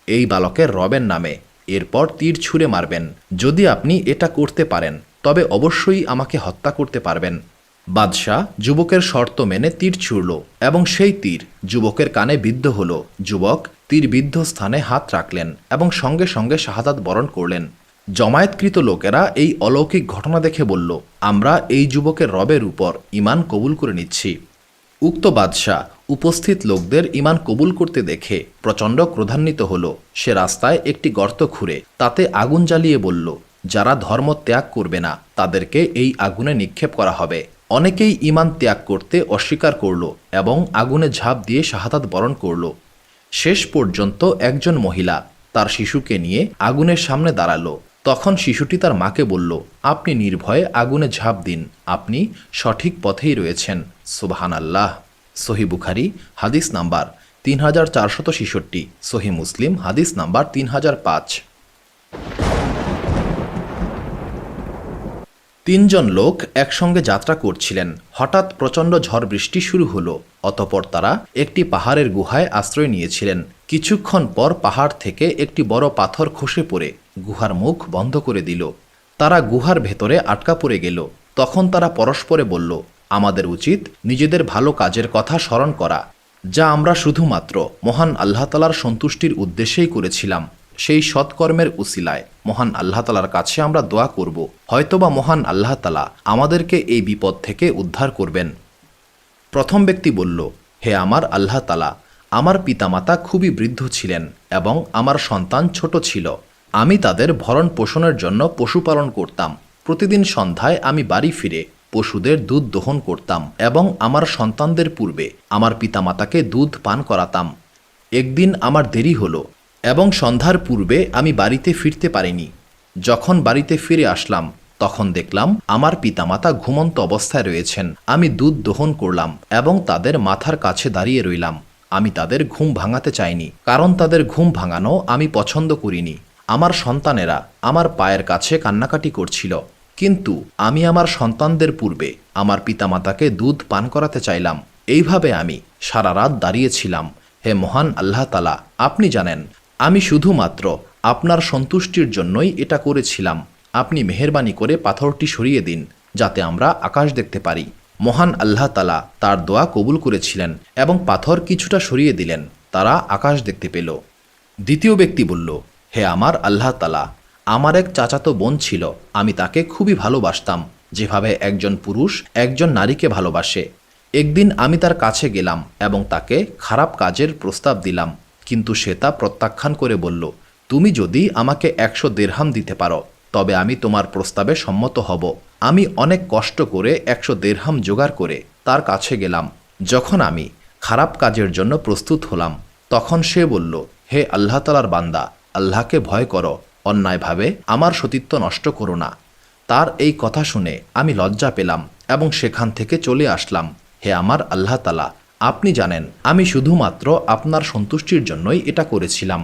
এই বালকের রবের নামে, এরপর তীর ছুঁড়ে মারবেন। যদি আপনি এটা করতে পারেন তবে অবশ্যই আমাকে হত্যা করতে পারবেন। বাদশাহ যুবকের শর্ত মেনে তীর ছুড়ল এবং সেই তীর যুবকের কানে বিদ্ধ হল। যুবক তীর বিদ্ধ স্থানে হাত রাখলেন এবং সঙ্গে সঙ্গে শাহাদাত বরণ করলেন। জমায়েতকৃত লোকেরা এই অলৌকিক ঘটনা দেখে বলল, আমরা এই যুবকের রবের উপর ঈমান কবুল করে নিচ্ছি। উক্ত বাদশাহ উপস্থিত লোকদের ঈমান কবুল করতে দেখে প্রচণ্ড ক্রোধান্বিত হল। সে রাস্তায় একটি গর্ত খুঁড়ে তাতে আগুন জ্বালিয়ে বলল, যারা ধর্ম ত্যাগ করবে না তাদেরকে এই আগুনে নিক্ষেপ করা হবে। অনেকেই ঈমান ত্যাগ করতে অস্বীকার করল এবং আগুনে ঝাঁপ দিয়ে শাহাদাত বরণ করল। শেষ পর্যন্ত একজন মহিলা তার শিশুকে নিয়ে আগুনের সামনে দাঁড়ালো। তখন শিশুটি তার মাকে বলল, আপনি নির্ভয়ে আগুনে ঝাঁপ দিন, আপনি সঠিক পথেই রয়েছেন। সুবহানাল্লাহ। সহি বুখারী হাদিস নাম্বার 3466, সহি মুসলিম হাদিস নাম্বার 3005। তিনজন লোক একসঙ্গে যাত্রা করছিলেন। হঠাৎ প্রচণ্ড ঝড় বৃষ্টি শুরু হলো। অতঃপর তারা একটি পাহাড়ের গুহায় আশ্রয় নিয়েছিলেন। কিছুক্ষণ পর পাহাড় থেকে একটি বড় পাথর খসে পড়ে গুহার মুখ বন্ধ করে দিল। তারা গুহার ভেতরে আটকা পড়ে গেল। তখন তারা পরস্পরে বলল, আমাদের উচিত নিজেদের ভালো কাজের কথা স্মরণ করা, যা আমরা শুধুমাত্র মহান আল্লাহ তাআলার সন্তুষ্টির উদ্দেশ্যেই করেছিলাম। সেই সৎকর্মের উসিলায় মহান আল্লাহ তাআলার কাছে আমরা দোয়া করব, হয়তোবা মহান আল্লাহ তাআলা আমাদেরকে এই বিপদ থেকে উদ্ধার করবেন। প্রথম ব্যক্তি বলল, হে আমার আল্লাহ তাআলা, আমার পিতামাতা খুবই বৃদ্ধ ছিলেন এবং আমার সন্তান ছোট ছিল। আমি তাদের ভরণ পোষণের জন্য পশুপালন করতাম। প্রতিদিন সন্ধ্যায় আমি বাড়ি ফিরে পশুদের দুধ দহন করতাম এবং আমার সন্তানদের পূর্বে আমার পিতামাতাকে দুধ পান করাতাম। একদিন আমার দেরি হলো এবং সন্ধ্যার পূর্বে আমি বাড়িতে ফিরতে পারিনি। যখন বাড়িতে ফিরে আসলাম তখন দেখলাম আমার পিতামাতা ঘুমন্ত অবস্থায় রয়েছেন। আমি দুধ দহন করলাম এবং তাদের মাথার কাছে দাঁড়িয়ে রইলাম। আমি তাদের ঘুম ভাঙাতে চাইনি, কারণ তাদের ঘুম ভাঙানো আমি পছন্দ করিনি। আমার সন্তানেরা আমার পায়ের কাছে কান্নাকাটি করছিল, কিন্তু আমি আমার সন্তানদের পূর্বে আমার পিতামাতাকে দুধ পান করাতে চাইলাম। এইভাবে আমি সারা রাত দাঁড়িয়েছিলাম। হে মহান আল্লাহ তাআলা, আপনি জানেন আমি শুধুমাত্র আপনার সন্তুষ্টির জন্যই এটা করেছিলাম। আপনি মেহেরবানি করে পাথরটি সরিয়ে দিন যাতে আমরা আকাশ দেখতে পারি। মহান আল্লাহ তাআলা তার দোয়া কবুল করেছিলেন এবং পাথর কিছুটা সরিয়ে দিলেন। তারা আকাশ দেখতে পেল। দ্বিতীয় ব্যক্তি বলল, হে আমার আল্লাহ তাআলা, আমার এক চাচাতো বোন ছিল। আমি তাকে খুবই ভালোবাসতাম, যেভাবে একজন পুরুষ একজন নারীকে ভালোবাসে। একদিন আমি তার কাছে গেলাম এবং তাকে খারাপ কাজের প্রস্তাব দিলাম, কিন্তু সে তা প্রত্যাখ্যান করে বলল, তুমি যদি আমাকে 100 দিরহাম দিতে পারো তবে আমি তোমার প্রস্তাবে সম্মত হব। আমি অনেক কষ্ট করে 100 দিরহাম জোগাড় করে তার কাছে গেলাম। যখন আমি খারাপ কাজের জন্য প্রস্তুত হলাম তখন সে বলল, হে আল্লাহ তাআলার বান্দা, আল্লাহকে ভয় করো, অন্যায়ভাবে আমার সতীত্ব নষ্ট করো না। তার এই কথা শুনে আমি লজ্জা পেলাম এবং সেখান থেকে চলে আসলাম। হে আমার আল্লাহ তাআলা, আপনি জানেন আমি শুধুমাত্র আপনার সন্তুষ্টির জন্যই এটা করেছিলাম।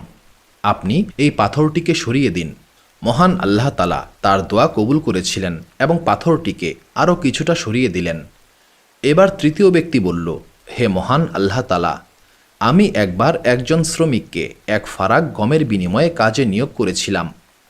আপনি এই পাথরটিকে সরিয়ে দিন। মহান আল্লাহ তাআলা তার দোয়া কবুল করেছিলেন এবং পাথরটিকে আরও কিছুটা সরিয়ে দিলেন। এবার তৃতীয় ব্যক্তি বলল, হে মহান আল্লাহ তাআলা, আমি একবার একজন শ্রমিককে এক ফারাক গমের বিনিময়ে কাজে নিয়োগ করেছিলাম।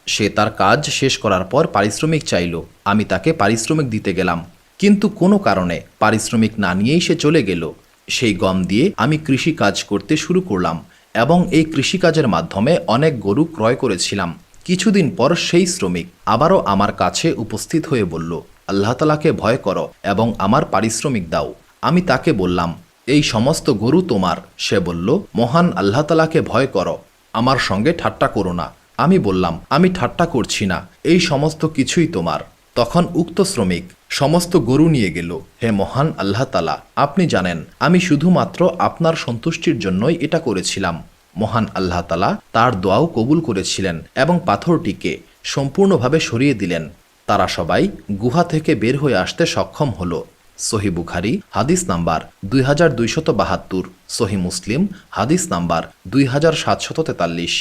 সে তার কাজ শেষ করার পর পারিশ্রমিক চাইল। আমি তাকে পারিশ্রমিক দিতে গেলাম, কিন্তু কোনো কারণে পারিশ্রমিক না নিয়েই সে চলে গেল। সেই গম দিয়ে আমি কৃষি কাজ করতে শুরু করলাম এবং এই কৃষিকাজের মাধ্যমে অনেক গরু ক্রয় করেছিলাম। কিছুদিন পর সেই শ্রমিক আবারও আমার কাছে উপস্থিত হয়ে বলল, আল্লাহ তাআলাকে ভয় করো এবং আমার পারিশ্রমিক দাও। আমি তাকে বললাম, এই সমস্ত গরু তোমার। সে বলল, মহান আল্লাহ তাআলাকে ভয় করো, আমার সঙ্গে ঠাট্টা করো না। আমি বললাম, আমি ঠাট্টা করছি না, এই সমস্ত কিছুই তোমার। তখন উক্ত শ্রমিক সমস্ত গরু নিয়ে গেল। হে মহান আল্লাহ তাআলা, আপনি জানেন আমি শুধুমাত্র আপনার সন্তুষ্টির জন্যই এটা করেছিলাম। মহান আল্লাহ তাআলা তার দোয়াও কবুল করেছিলেন এবং পাথরটিকে সম্পূর্ণভাবে সরিয়ে দিলেন। তারা সবাই গুহা থেকে বের হয়ে আসতে সক্ষম হলো। সহি বুখারি হাদিস নাম্বার 2272, সহি মুসলিম হাদিস নাম্বার 2743।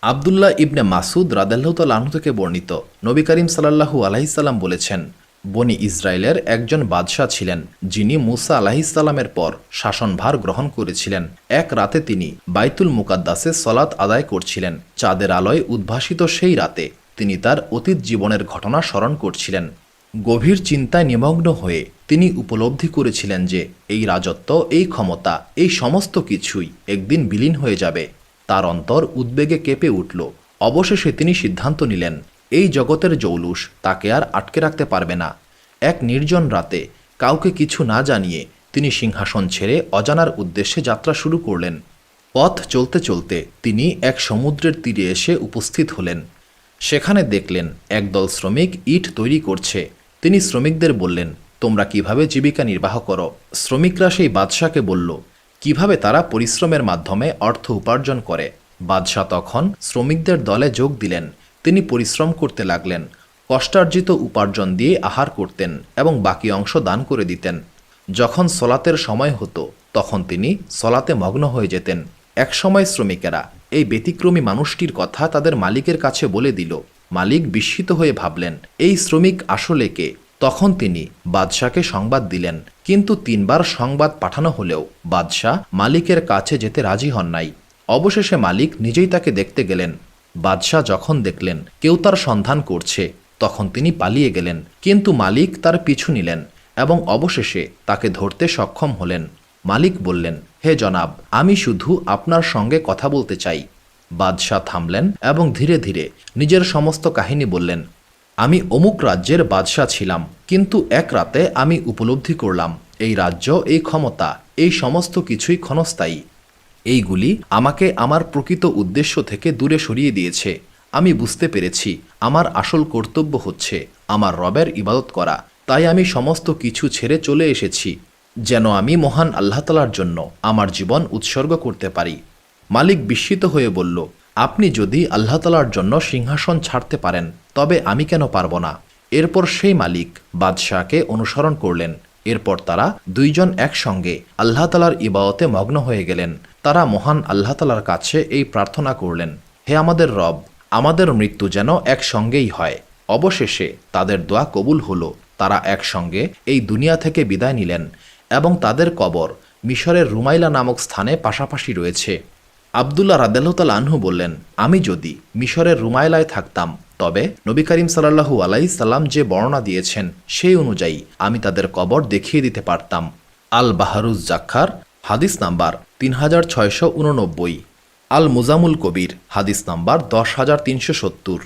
আবদুল্লাহ ইবনে মাসুদ রাদিয়াল্লাহু তাআলা আনহু থেকে বর্ণিত, নবী করিম সাল্লাল্লাহু আলাইহি সাল্লাম বলেছেন, বনি ইসরায়েলের একজন বাদশাহ ছিলেন যিনি মুসা আলাইহিস সালামের পর শাসনভার গ্রহণ করেছিলেন। এক রাতে তিনি বাইতুল মুকাদ্দাসে সলাত আদায় করছিলেন। চাঁদের আলোয় উদ্ভাসিত সেই রাতে তিনি তার অতীত জীবনের ঘটনা স্মরণ করছিলেন। গভীর চিন্তায় নিমগ্ন হয়ে তিনি উপলব্ধি করেছিলেন যে এই রাজত্ব, এই ক্ষমতা, এই সমস্ত কিছুই একদিন বিলীন হয়ে যাবে। তার অন্তর উদ্বেগে কেঁপে উঠল। অবশেষে তিনি সিদ্ধান্ত নিলেন এই জগতের জৌলুস তাকে আর আটকে রাখতে পারবে না। এক নির্জন রাতে কাউকে কিছু না জানিয়ে তিনি সিংহাসন ছেড়ে অজানার উদ্দেশ্যে যাত্রা শুরু করলেন। পথ চলতে চলতে তিনি এক সমুদ্রের তীরে এসে উপস্থিত হলেন। সেখানে দেখলেন একদল শ্রমিক ইট তৈরি করছে। তিনি শ্রমিকদের বললেন, তোমরা কিভাবে জীবিকা নির্বাহ করো? শ্রমিকরা সেই বাদশাকে বলল কিভাবে তারা পরিশ্রমের মাধ্যমে অর্থ উপার্জন করে। বাদশাহ তখন শ্রমিকদের দলে যোগ দিলেন। তিনি পরিশ্রম করতে লাগলেন। কষ্টার্জিত উপার্জন দিয়ে আহার করতেন এবং বাকি অংশ দান করে দিতেন। যখন সলাতের সময় হতো তখন তিনি সলাতে মগ্ন হয়ে যেতেন। একসময় শ্রমিকেরা এই ব্যতিক্রমী মানুষটির কথা তাদের মালিকের কাছে বলে দিল। মালিক বিস্মিত হয়ে ভাবলেন এই শ্রমিক আসলে কে। তখন তিনি বাদশাকে সংবাদ দিলেন, কিন্তু 3 বার সংবাদ পাঠানো হলেও বাদশাহ মালিকের কাছে যেতে রাজি হন নাই। অবশেষে মালিক নিজেই তাকে দেখতে গেলেন। বাদশাহ যখন দেখলেন কেউ তার সন্ধান করছে তখন তিনি পালিয়ে গেলেন, কিন্তু মালিক তার পিছু নিলেন এবং অবশেষে তাকে ধরতে সক্ষম হলেন। মালিক বললেন, হে জনাব, আমি শুধু আপনার সঙ্গে কথা বলতে চাই। বাদশাহ থামলেন এবং ধীরে ধীরে নিজের সমস্ত কাহিনী বললেন। আমি অমুক রাজ্যের বাদশাহ ছিলাম, কিন্তু এক রাতে আমি উপলব্ধি করলাম এই রাজ্য, এই ক্ষমতা, এই সমস্ত কিছুই ক্ষণস্থায়ী। এইগুলি আমাকে আমার প্রকৃত উদ্দেশ্য থেকে দূরে সরিয়ে দিয়েছে। আমি বুঝতে পেরেছি আমার আসল কর্তব্য হচ্ছে আমার রবের ইবাদত করা। তাই আমি সমস্ত কিছু ছেড়ে চলে এসেছি যেন আমি মহান আল্লাহ তাআলার জন্য আমার জীবন উৎসর্গ করতে পারি। মালিক বিস্মিত হয়ে বলল, আপনি যদি আল্লাহ তাআলার জন্য সিংহাসন ছাড়তে পারেন তবে আমি কেন পারব না? এরপর সেই মালিক বাদশাহকে অনুসরণ করলেন। এরপর তারা 2 জন একসঙ্গে আল্লাহ তাআলার ইবাদতে মগ্ন হয়ে গেলেন। তারা মহান আল্লাহ তাআলার কাছে এই প্রার্থনা করলেন, হে আমাদের রব, আমাদের মৃত্যু যেন একসঙ্গেই হয়। অবশেষে তাদের দোয়া কবুল হলো। তারা একসঙ্গে এই দুনিয়া থেকে বিদায় নিলেন এবং তাদের কবর মিশরের রুমাইলা নামক স্থানে পাশাপাশি রয়েছে। আবদুল্লাহ রাদিয়াল্লাহু তাআলা আনহু বললেন, আমি যদি মিশরের রুমাইলায় থাকতাম তবে নবী করিম সাল্লাল্লাহু আলাইহি সাল্লাম যে বর্ণনা দিয়েছেন সেই অনুযায়ী আমি তাদের কবর দেখিয়ে দিতে পারতাম। আল বাহারুজ জাখার হাদিস নাম্বার 3689, আল মুজামুল কবির হাদিস নাম্বার 10370।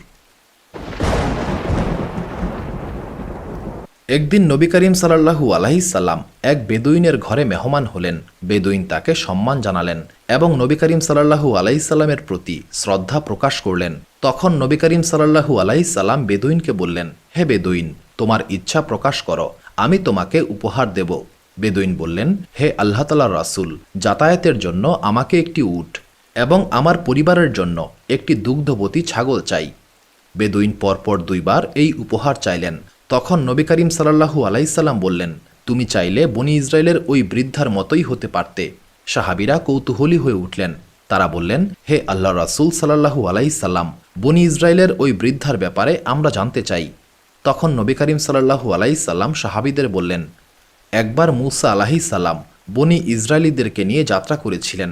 একদিন নবী করিম সাল্লাল্লাহু আলাইহি সাল্লাম এক বেদুইনের ঘরে মেহমান হলেন। বেদুইন তাকে সম্মান জানালেন এবং নবী করিম সাল্লাল্লাহু আলাইহি সাল্লামের প্রতি শ্রদ্ধা প্রকাশ করলেন। তখন নবী করিম সাল্লাল্লাহু আলাইহি সাল্লাম বেদুইনকে বললেন, হে বেদুইন, তোমার ইচ্ছা প্রকাশ করো, আমি তোমাকে উপহার দেব। বেদুইন বললেন, হে আল্লাহ তাআলার রাসূল, যাতায়াতের জন্য আমাকে একটি উট এবং আমার পরিবারের জন্য একটি দুগ্ধবতী ছাগল চাই। বেদুইন পরপর 2 বার এই উপহার চাইলেন। তখন নবী করিম সাল্লাল্লাহু আলাইহি সাল্লাম বললেন, তুমি চাইলে বনি ইসরায়েলের ওই বৃদ্ধার মতোই হতে পারতে। সাহাবীরা কৌতূহলী হয়ে উঠলেন। তারা বললেন, হে আল্লাহর রাসূল সাল্লাল্লাহু আলাইহি সাল্লাম, বনি ইসরায়েলের ওই বৃদ্ধার ব্যাপারে আমরা জানতে চাই। তখন নবী করিম সাল্লাল্লাহু আলাইহি সাল্লাম সাহাবীদের বললেন, একবার মূসা আলাইহিস সালাম বনি ইসরায়েলীদেরকে নিয়ে যাত্রা করেছিলেন,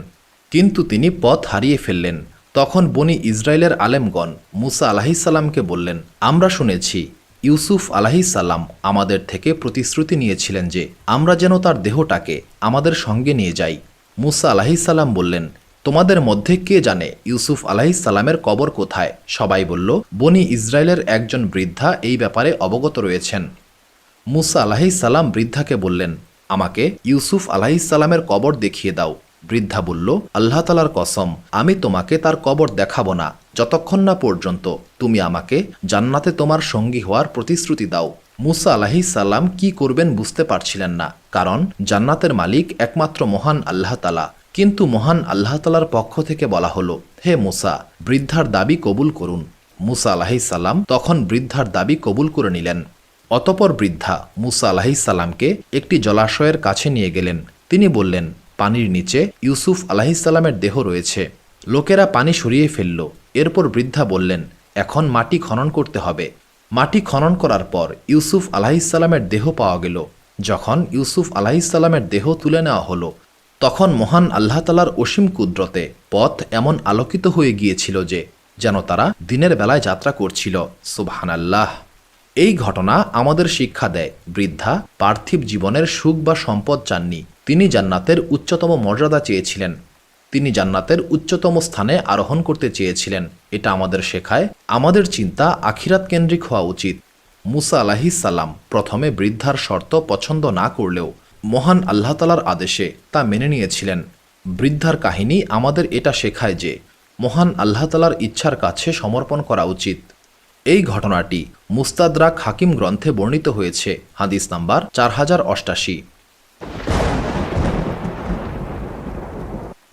কিন্তু তিনি পথ হারিয়ে ফেললেন। তখন বনি ইসরায়েলের আলেমগণ মূসা আলাইহিস সালামকে বললেন, আমরা শুনেছি ইউসুফ আলাইহিস সালাম আমাদের থেকে প্রতিশ্রুতি নিয়েছিলেন যে আমরা যেন তার দেহটাকে আমাদের সঙ্গে নিয়ে যাই। মূসা আলাইহিস সালাম বললেন, তোমাদের মধ্যে কে জানে ইউসুফ আলাইহিস সালামের কবর কোথায়? সবাই বলল, বনি ইসরায়েলের একজন বৃদ্ধা এই ব্যাপারে অবগত রয়েছেন। মূসা আলাইহিস সালাম বৃদ্ধাকে বললেন, আমাকে ইউসুফ আলাইহিস সালামের কবর দেখিয়ে দাও। বৃদ্ধা বলল, আল্লাহ তাআলার কসম, আমি তোমাকে তার কবর দেখাবো না যতক্ষণ না পর্যন্ত তুমি আমাকে জান্নাতে তোমার সঙ্গী হওয়ার প্রতিশ্রুতি দাও। মূসা আলাইহিস সালাম কি করবেন বুঝতে পারছিলেন না, কারণ জান্নাতের মালিক একমাত্র মহান আল্লাহ তাআলা। কিন্তু মহান আল্লাহ তাআলার পক্ষ থেকে বলা হলো, হে মূসা, বৃদ্ধার দাবি কবুল করুন। মুসা আলাইহিসসালাম তখন বৃদ্ধার দাবি কবুল করে নিলেন। অতপর বৃদ্ধা মুসা আলাইহিসসালামকে একটি জলাশয়ের কাছে নিয়ে গেলেন। তিনি বললেন, পানির নিচে ইউসুফ আলাইহিসসালামের দেহ রয়েছে। লোকেরা পানি সরিয়ে ফেলল। এরপর বৃদ্ধা বললেন, এখন মাটি খনন করতে হবে। মাটি খনন করার পর ইউসুফ আলাইহিসসালামের দেহ পাওয়া গেল। যখন ইউসুফ আলাইহিসসালামের দেহ তুলে নেওয়া হলো, তখন মহান আল্লাহ তাআলার অসীম কুদরতে পথ এমন আলোকিত হয়ে গিয়েছিল যে যেন তারা দিনের বেলায় যাত্রা করছিল। সুবহানাল্লাহ। এই ঘটনা আমাদের শিক্ষা দেয়, বৃদ্ধা পার্থিব জীবনের সুখ বা সম্পদ চাননি। তিনি জান্নাতের উচ্চতম মর্যাদা চেয়েছিলেন। তিনি জান্নাতের উচ্চতম স্থানে আরোহণ করতে চেয়েছিলেন। এটা আমাদের শেখায় আমাদের চিন্তা আখিরাত কেন্দ্রিক হওয়া উচিত। মুসা আলাইহিসসালাম প্রথমে বৃদ্ধার শর্ত পছন্দ না করলেও মহান আল্লাহ তাআলার আদেশে তা মেনে নিয়েছিলেন। বৃদ্ধার কাহিনী আমাদের এটা শেখায় যে মহান আল্লাহ তাআলার ইচ্ছার কাছে সমর্পণ করা উচিত। এই ঘটনাটি মুস্তাদরাক হাকিম গ্রন্থে বর্ণিত হয়েছে, হাদিস নাম্বার 4088।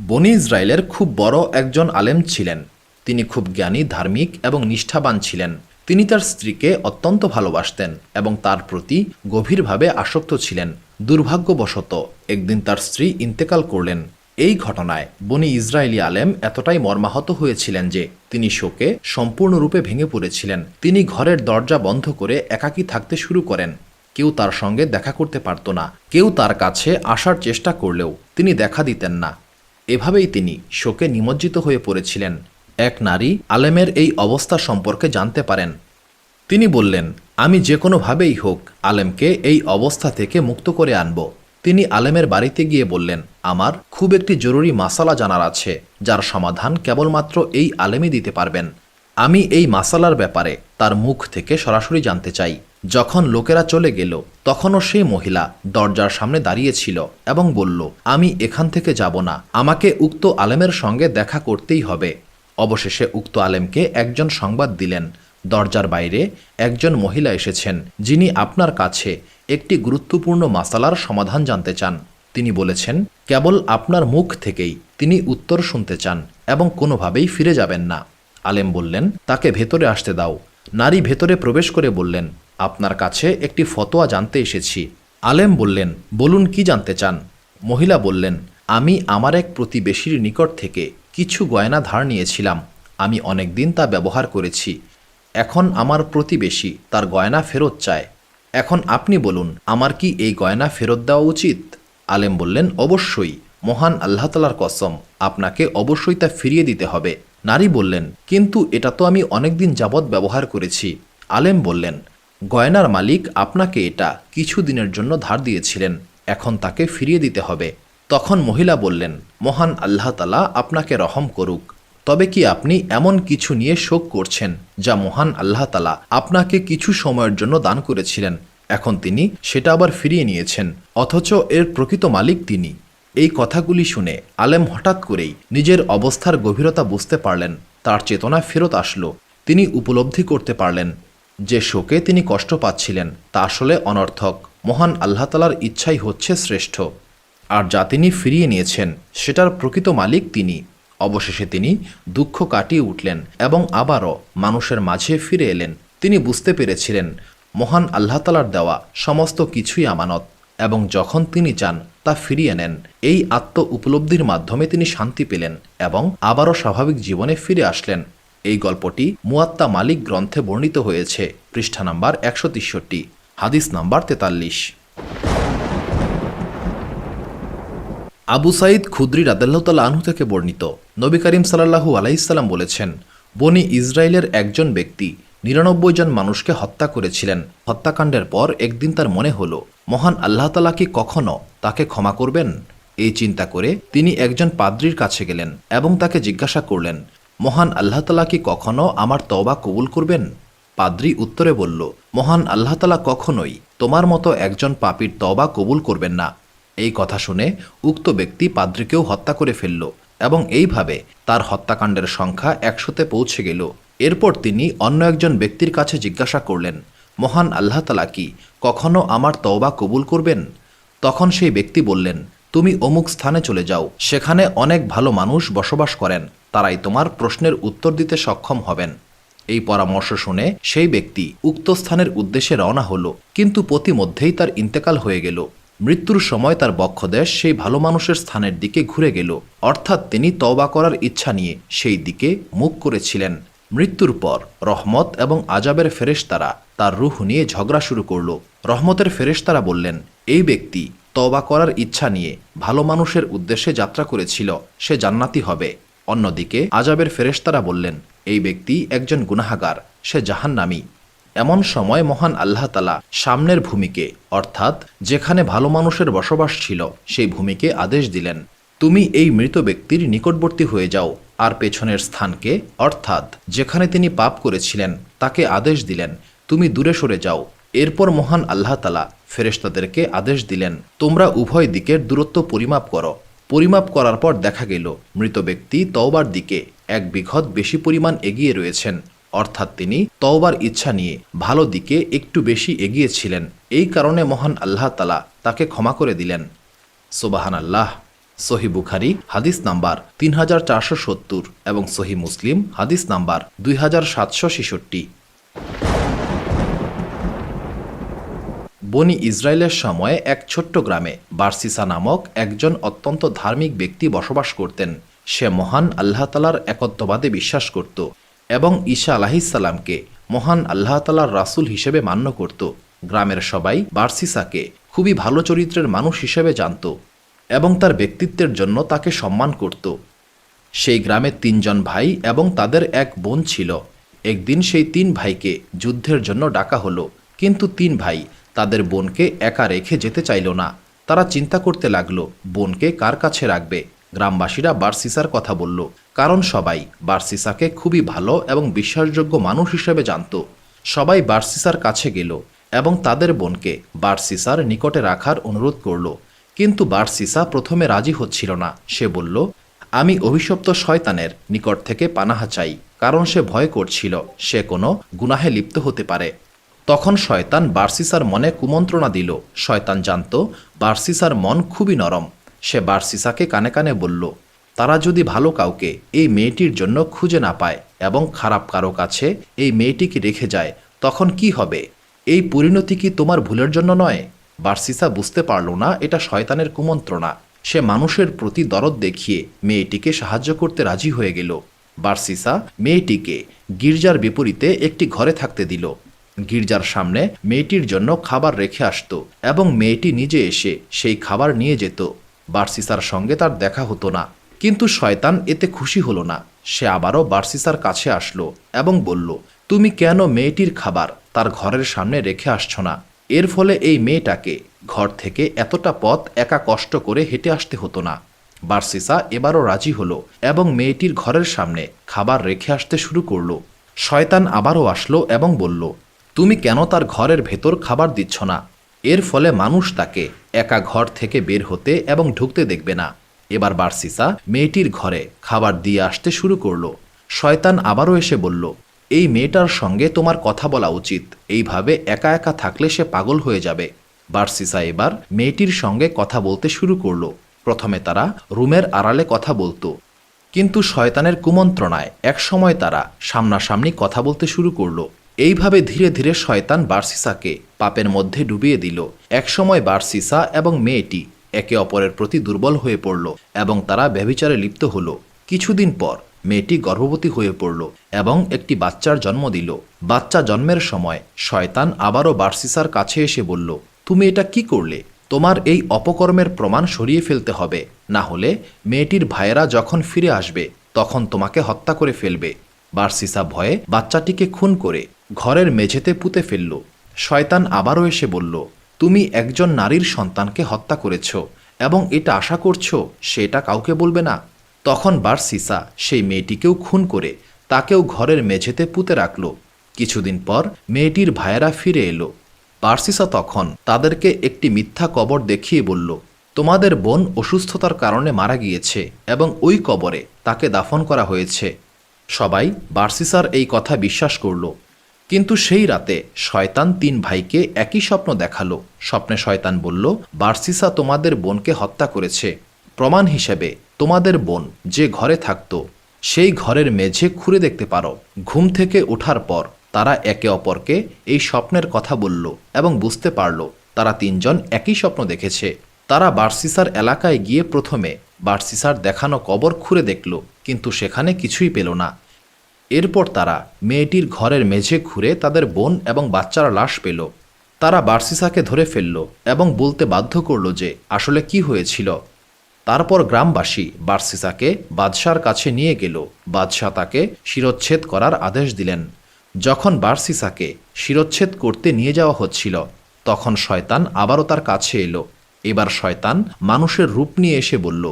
বনি ইসরায়েলের খুব বড় একজন আলেম ছিলেন। তিনি খুব জ্ঞানী, ধার্মিক এবং নিষ্ঠাবান ছিলেন। তিনি তার স্ত্রীকে অত্যন্ত ভালোবাসতেন এবং তার প্রতি গভীরভাবে আসক্ত ছিলেন। দুর্ভাগ্যবশত একদিন তার স্ত্রী ইন্তেকাল করলেন। এই ঘটনায় বনি ইসরায়েলি আলেম এতটাই মর্মাহত হয়েছিলেন যে তিনি শোকে সম্পূর্ণরূপে ভেঙে পড়েছিলেন। তিনি ঘরের দরজা বন্ধ করে একাকী থাকতে শুরু করেন। কেউ তার সঙ্গে দেখা করতে পারত না। কেউ তার কাছে আসার চেষ্টা করলেও তিনি দেখা দিতেন না। এভাবেই তিনি শোকে নিমজ্জিত হয়ে পড়েছিলেন। এক নারী আলেমের এই অবস্থা সম্পর্কে জানতে পারেন। তিনি বললেন, আমি যে কোনোভাবেই হোক আলেমকে এই অবস্থা থেকে মুক্ত করে আনব। তিনি আলেমের বাড়িতে গিয়ে বললেন, আমার খুব একটি জরুরি মাসালা জানার আছে, যার সমাধান কেবলমাত্র এই আলেমই দিতে পারবেন। আমি এই মাসালার ব্যাপারে তার মুখ থেকে সরাসরি জানতে চাই। যখন লোকেরা চলে গেল, তখনও সেই মহিলা দরজার সামনে দাঁড়িয়েছিল এবং বলল, আমি এখান থেকে যাব না, আমাকে উক্ত আলেমের সঙ্গে দেখা করতেই হবে। অবশেষে উক্ত আলেমকে একজন সংবাদ দিলেন, দরজার বাইরে একজন মহিলা এসেছেন, যিনি আপনার কাছে একটি গুরুত্বপূর্ণ মাসালার সমাধান জানতে চান। তিনি বলেছেন, কেবল আপনার মুখ থেকেই তিনি উত্তর শুনতে চান এবং কোনোভাবেই ফিরে যাবেন না। আলেম বললেন, তাকে ভেতরে আসতে দাও। নারী ভেতরে প্রবেশ করে বললেন, আপনার কাছে একটি ফতোয়া জানতে এসেছি। আলেম বললেন, বলুন, কি জানতে চান? মহিলা বললেন, আমি আমার এক প্রতিবেশীর নিকট থেকে কিছু গয়না ধার নিয়েছিলাম। আমি অনেক দিন তা ব্যবহার করেছি। এখন আমার প্রতিবেশী তার গয়না ফেরত চায়। এখন আপনি বলুন, আমার কি এই গয়না ফেরত দেওয়া উচিত? আলেম বললেন, অবশ্যই, মহান আল্লাহ তাআলার কসম, আপনাকে অবশ্যই তা ফিরিয়ে দিতে হবে। নারী বললেন, কিন্তু এটা তো আমি অনেকদিন যাবৎ ব্যবহার করেছি। আলেম বললেন, গয়নার মালিক আপনাকে এটা কিছু দিনের জন্য ধার দিয়েছিলেন, এখন তাকে ফিরিয়ে দিতে হবে। তখন মহিলা বললেন, মহান আল্লাহ তাআলা আপনাকে রহম করুক। তবে কি আপনি এমন কিছু নিয়ে শোক করছেন যা মহান আল্লাহ তাআলা আপনাকে কিছু সময়ের জন্য দান করেছিলেন, এখন তিনি সেটা আবার ফিরিয়ে নিয়েছেন, অথচ এর প্রকৃত মালিক তিনি? এই কথাগুলি শুনে আলেম হঠাৎ করেই নিজের অবস্থার গভীরতা বুঝতে পারলেন। তার চেতনা ফেরত আসলো। তিনি উপলব্ধি করতে পারলেন যে শোকে তিনি কষ্ট পাচ্ছিলেন তা আসলে অনর্থক। মহান আল্লাহ তাআলার ইচ্ছাই হচ্ছে শ্রেষ্ঠ, আর যা তিনি ফিরিয়ে নিয়েছেন সেটার প্রকৃত মালিক তিনি। অবশেষে তিনি দুঃখ কাটিয়ে উঠলেন এবং আবারও মানুষের মাঝে ফিরে এলেন। তিনি বুঝতে পেরেছিলেন মহান আল্লাহ তাআলার দেওয়া সমস্ত কিছুই আমানত এবং যখন তিনি চান তা ফিরিয়ে নেন। এই আত্ম উপলব্ধির মাধ্যমে তিনি শান্তি পেলেন এবং আবারও স্বাভাবিক জীবনে ফিরে আসলেন। এই গল্পটি মুয়াত্তা মালিক গ্রন্থে বর্ণিত হয়েছে, পৃষ্ঠা নাম্বার 163, হাদিস নাম্বার 43। আবু সাঈদ খুদরি রাদিয়াল্লাহু তাআলা আনহু থেকে বর্ণিত, নবী করিম সাল্লাল্লাহু আলাইহি সাল্লাম বলেছেন, বনি ইসরায়েলের একজন ব্যক্তি 99 জন মানুষকে হত্যা করেছিলেন। হত্যাকাণ্ডের পর একদিন তার মনে হলো, মহান আল্লাহ তাআলা কি কখনো তাকে ক্ষমা করবেন? এই চিন্তা করে তিনি একজন পাদ্রীর কাছে গেলেন এবং তাকে জিজ্ঞাসা করলেন, মহান আল্লাহ তাআলা কি কখনো আমার তওবা কবুল করবেন? পাদ্রী উত্তরে বলল, মহান আল্লাহ তাআলা কখনোই তোমার মতো একজন পাপীর তওবা কবুল করবেন না। এই কথা শুনে উক্ত ব্যক্তি পাদ্রীকেও হত্যা করে ফেলল এবং এইভাবে তার হত্যাকাণ্ডের সংখ্যা 100-তে পৌঁছে গেল। এরপর তিনি অন্য একজন ব্যক্তির কাছে জিজ্ঞাসা করলেন, মহান আল্লাহ তাআলা কি কখনো আমার তওবা কবুল করবেন? তখন সেই ব্যক্তি বললেন, তুমি অমুক স্থানে চলে যাও, সেখানে অনেক ভালো মানুষ বসবাস করেন, তারাই তোমার প্রশ্নের উত্তর দিতে সক্ষম হবেন। এই পরামর্শ শুনে সেই ব্যক্তি উক্ত স্থানের উদ্দেশ্যে রওনা হলো, কিন্তু পথিমধ্যেই তার ইন্তেকাল হয়ে গেল। মৃত্যুর সময় তার বক্ষদেশ সেই ভালো মানুষের স্থানের দিকে ঘুরে গেল, অর্থাৎ তিনি তওবা করার ইচ্ছা নিয়ে সেই দিকে মুখ করেছিলেন। মৃত্যুর পর রহমত এবং আজাবের ফেরেশতারা তার রূহ নিয়ে ঝগড়া শুরু করল। রহমতের ফেরেশতারা বললেন, এই ব্যক্তি তওবা করার ইচ্ছা নিয়ে ভালো মানুষের উদ্দেশ্যে যাত্রা করেছিল, সে জান্নাতি হবে। অন্যদিকে আজাবের ফেরেশতারা বললেন, এই ব্যক্তি একজন গুনাহগার, সে জাহান্নামী। এমন সময় মহান আল্লাহ তাআলা সামনের ভূমিকে, অর্থাৎ যেখানে ভালো মানুষের বসবাস ছিল সেই ভূমিকে আদেশ দিলেন, তুমি এই মৃত ব্যক্তির নিকটবর্তী হয়ে যাও, আর পেছনের স্থানকে, অর্থাৎ যেখানে তিনি পাপ করেছিলেন তাকে আদেশ দিলেন, তুমি দূরে সরে যাও। এরপর মহান আল্লাহ তাআলা ফেরেশতাদেরকে আদেশ দিলেন, তোমরা উভয় দিকের দূরত্ব পরিমাপ করো। পরিমাপ করার পর দেখা গেল মৃত ব্যক্তি তওবার দিকে 1 বিঘত বেশি পরিমাণ এগিয়ে রয়েছেন, অর্থাৎ তিনি তওবার ইচ্ছা নিয়ে ভালো দিকে একটু বেশি এগিয়েছিলেন। এই কারণে মহান আল্লাহ তাআলা তাকে ক্ষমা করে দিলেন। সুবহানাল্লাহ। সহিহ বুখারী হাদিস নাম্বার 3470 এবং সহিহ মুসলিম হাদিস নাম্বার 2766। বনি ইসরায়েলের সময়ে এক ছোট্ট গ্রামে বারসিসা নামক একজন অত্যন্ত ধার্মিক ব্যক্তি বসবাস করতেন। সে মহান আল্লাহ তাআলার একত্ববাদে বিশ্বাস করত এবং ঈসা আলাইহিসসালামকে মহান আল্লাহ তাআলার রাসূল হিসেবে মান্য করত। গ্রামের সবাই বারসিসাকে খুবই ভালো চরিত্রের মানুষ হিসেবে জানত এবং তার ব্যক্তিত্বের জন্য তাকে সম্মান করত। সেই গ্রামে 3 জন ভাই এবং তাদের এক বোন ছিল। একদিন সেই 3 ভাইকে যুদ্ধের জন্য ডাকা হলো, কিন্তু 3 ভাই তাদের বোনকে একা রেখে যেতে চাইল না। তারা চিন্তা করতে লাগলো বোনকে কার কাছে রাখবে। গ্রামবাসীরা বারসিসার কথা বলল, কারণ সবাই বারসিসাকে খুবই ভালো এবং বিশ্বাসযোগ্য মানুষ হিসেবে জানত। সবাই বারসিসার কাছে গেল এবং তাদের বোনকে বারসিসার নিকটে রাখার অনুরোধ করল, কিন্তু বারসিসা প্রথমে রাজি হচ্ছিল না। সে বলল, আমি অভিশপ্ত শয়তানের নিকট থেকে পানাহা চাই, কারণ সে ভয় করছিল সে কোনো গুনাহে লিপ্ত হতে পারে। তখন শয়তান বারসিসার মনে কুমন্ত্রণা দিল। শয়তান জানত বারসিসার মন খুবই নরম। সে বারসিসাকে কানে কানে বলল, তারা যদি ভালো কাউকে এই মেয়েটির জন্য খুঁজে না পায় এবং খারাপ কারো কাছে এই মেয়েটিকে রেখে যায়, তখন কি হবে? এই পরিণতি কি তোমার ভুলের জন্য নয়? বারসিসা বুঝতে পারল না এটা শয়তানের কুমন্ত্রণা। সে মানুষের প্রতি দরদ দেখিয়ে মেয়েটিকে সাহায্য করতে রাজি হয়ে গেল। বারসিসা মেয়েটিকে গির্জার বিপরীতে একটি ঘরে থাকতে দিল। গির্জার সামনে মেয়েটির জন্য খাবার রেখে আসতো এবং মেয়েটি নিজে এসে সেই খাবার নিয়ে যেত। বারসিসার সঙ্গে তার দেখা হতো না, কিন্তু শয়তান এতে খুশি হলো না। সে আবারও বারসিসার কাছে আসলো এবং বলল, তুমি কেন মেয়েটির খাবার তার ঘরের সামনে রেখে আসছো না? এর ফলে এই মেয়েটাকে ঘর থেকে এতটা পথ একা কষ্ট করে হেঁটে আসতে হতো না। বারসিসা এবারও রাজি হলো এবং মেয়েটির ঘরের সামনে খাবার রেখে আসতে শুরু করলো। শয়তান আবারও আসলো এবং বলল, তুমি কেন তার ঘরের ভেতর খাবার দিচ্ছ না? এর ফলে মানুষ তাকে একা ঘর থেকে বের হতে এবং ঢুকতে দেখবে না। এবার বারসিসা মেয়েটির ঘরে খাবার দিয়ে আসতে শুরু করলো। শয়তান আবারও এসে বলল, এই মেয়েটার সঙ্গে তোমার কথা বলা উচিত, এইভাবে একা একা থাকলে সে পাগল হয়ে যাবে। বারসিসা এবার মেয়েটির সঙ্গে কথা বলতে শুরু করলো। প্রথমে তারা রুমের আড়ালে কথা বলতো, কিন্তু শয়তানের কুমন্ত্রণায় একসময় তারা সামনাসামনি কথা বলতে শুরু করলো। এইভাবে ধীরে ধীরে শয়তান বারসিসাকে পাপের মধ্যে ডুবিয়ে দিল। একসময় বারসিসা এবং মেয়েটি একে অপরের প্রতি দুর্বল হয়ে পড়ল এবং তারা ব্যভিচারে লিপ্ত হলো। কিছুদিন পর মেয়েটি গর্ভবতী হয়ে পড়ল এবং একটি বাচ্চার জন্ম দিল। বাচ্চা জন্মের সময় শয়তান আবারও বারসিসার কাছে এসে বলল, তুমি এটা কি করলে? তোমার এই অপকর্মের প্রমাণ সরিয়ে ফেলতে হবে, না হলে মেয়েটির ভাইয়েরা যখন ফিরে আসবে তখন তোমাকে হত্যা করে ফেলবে। বারসিসা ভয়ে বাচ্চাটিকে খুন করে ঘরের মেঝেতে পুঁতে ফেলল। শয়তান আবারও এসে বলল, তুমি একজন নারীর সন্তানকে হত্যা করেছ এবং এটা আশা করছো সেটা কাউকে বলবে না। তখন বারসিসা সেই মেয়েটিকেও খুন করে তাকেও ঘরের মেঝেতে পুঁতে রাখল। কিছুদিন পর মেয়েটির ভাইয়েরা ফিরে এলো। বারসিসা তখন তাদেরকে একটি মিথ্যা কবর দেখিয়ে বলল, তোমাদের বোন অসুস্থতার কারণে মারা গিয়েছে এবং ওই কবরে তাকে দাফন করা হয়েছে। সবাই বারসিসার এই কথা বিশ্বাস করল। কিন্তু সেই রাতে শয়তান 3 ভাইকে একই স্বপ্ন দেখালো। স্বপ্নে শয়তান বলল, বারসিসা তোমাদের বোনকে হত্যা করেছে। প্রমাণ হিসেবে তোমাদের বোন যে ঘরে থাকত সেই ঘরের মেঝে খুঁড়ে দেখতে পারো। ঘুম থেকে ওঠার পর তারা একে অপরকে এই স্বপ্নের কথা বলল এবং বুঝতে পারল তারা তিনজন একই স্বপ্ন দেখেছে। তারা বার্সিসার এলাকায় গিয়ে প্রথমে বার্সিসার দেখানো কবর খুঁড়ে দেখল, কিন্তু সেখানে কিছুই পেল না। এরপর তারা মেয়েটির ঘরের মেঝে ঘুরে তাদের বোন এবং বাচ্চারা লাশ পেল। তারা বার্সিসাকে ধরে ফেলল এবং বলতে বাধ্য করল যে আসলে কি হয়েছিল। তারপর গ্রামবাসী বার্সিসাকে বাদশার কাছে নিয়ে গেল। বাদশাহ তাকে শিরচ্ছেদ করার আদেশ দিলেন। যখন বার্সিসাকে শিরচ্ছেদ করতে নিয়ে যাওয়া হচ্ছিল, তখন শয়তান আবারও তার কাছে এলো। এবার শয়তান মানুষের রূপ নিয়ে এসে বলল,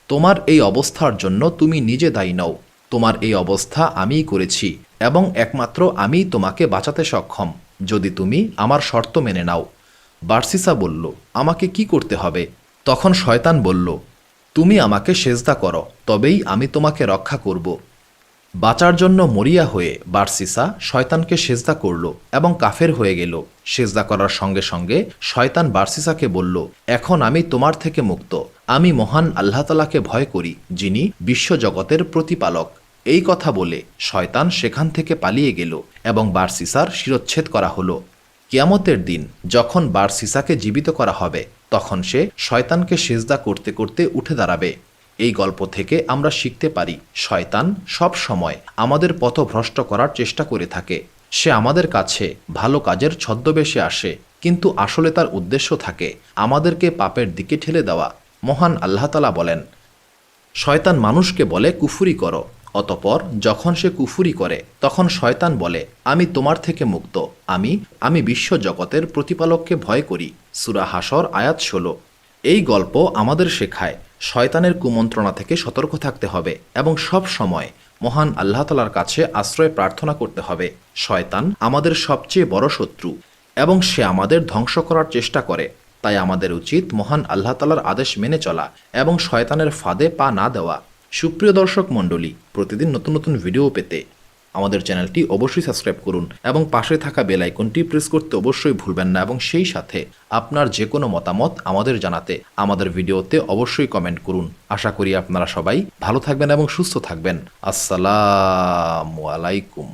তোমার এই অবস্থার জন্য তুমি নিজে দায়ী নও। তোমার এই অবস্থা আমিই করেছি এবং একমাত্র আমিই তোমাকে বাঁচাতে সক্ষম, যদি তুমি আমার শর্ত মেনে নাও। বার্সিসা বলল, আমাকে কি করতে হবে? তখন শয়তান বলল, তুমি আমাকে সেজদা করো, তবেই আমি তোমাকে রক্ষা করব। বাঁচার জন্য মরিয়া হয়ে বার্সিসা শয়তানকে সেজদা করল এবং কাফের হয়ে গেল। সেজদা করার সঙ্গে সঙ্গে শয়তান বার্সিসাকে বলল, এখন আমি তোমার থেকে মুক্ত। আমি মহান আল্লাহ তাআলাকে ভয় করি, যিনি বিশ্বজগতের প্রতিপালক। এই কথা বলে শয়তান সেখান থেকে পালিয়ে গেল এবং বার্সিসার শিরচ্ছেদ করা হলো। কিয়ামতের দিন যখন বার্সিসাকে জীবিত করা হবে, তখন সে শয়তানকে সেজদা করতে করতে উঠে দাঁড়াবে। এই গল্প থেকে আমরা শিখতে পারি, শয়তান সব সময় আমাদের পথভ্রষ্ট করার চেষ্টা করে থাকে। সে আমাদের কাছে ভালো কাজের ছদ্মবেশে আসে, কিন্তু আসলে তার উদ্দেশ্য থাকে আমাদেরকে পাপের দিকে ঠেলে দেওয়া। মহান আল্লাহ তাআলা বলেন, শয়তান মানুষকে বলে কুফরি করো, অতপর যখন সে কুফরি করে তখন শয়তান বলে, আমি তোমার থেকে মুক্ত। আমি বিশ্বজগতের প্রতিপালককে ভয় করি। সূরা হাশর আয়াত 16। এই গল্প আমাদের শেখায় শয়তানের কুমন্ত্রণা থেকে সতর্ক থাকতে হবে এবং সব সময় মহান আল্লাহ তাআলার কাছে আশ্রয় প্রার্থনা করতে হবে। শয়তান আমাদের সবচেয়ে বড় শত্রু এবং সে আমাদের ধ্বংস করার চেষ্টা করে। তাই আমাদের উচিত মহান আল্লাহ তাআলার আদেশ মেনে চলা এবং শয়তানের ফাঁদে পা না দেওয়া। সুপ্রিয় দর্শক মণ্ডলী, প্রতিদিন নতুন নতুন ভিডিও পেতে আমাদের চ্যানেলটি অবশ্যই সাবস্ক্রাইব করুন এবং পাশে থাকা বেল আইকনটি প্রেস করতে অবশ্যই ভুলবেন না, এবং সেই সাথে আপনার যে কোনো মতামত আমাদের জানাতে আমাদের ভিডিওতে অবশ্যই কমেন্ট করুন। আশা করি আপনারা সবাই ভালো থাকবেন এবং সুস্থ থাকবেন। আসসালামু আলাইকুম।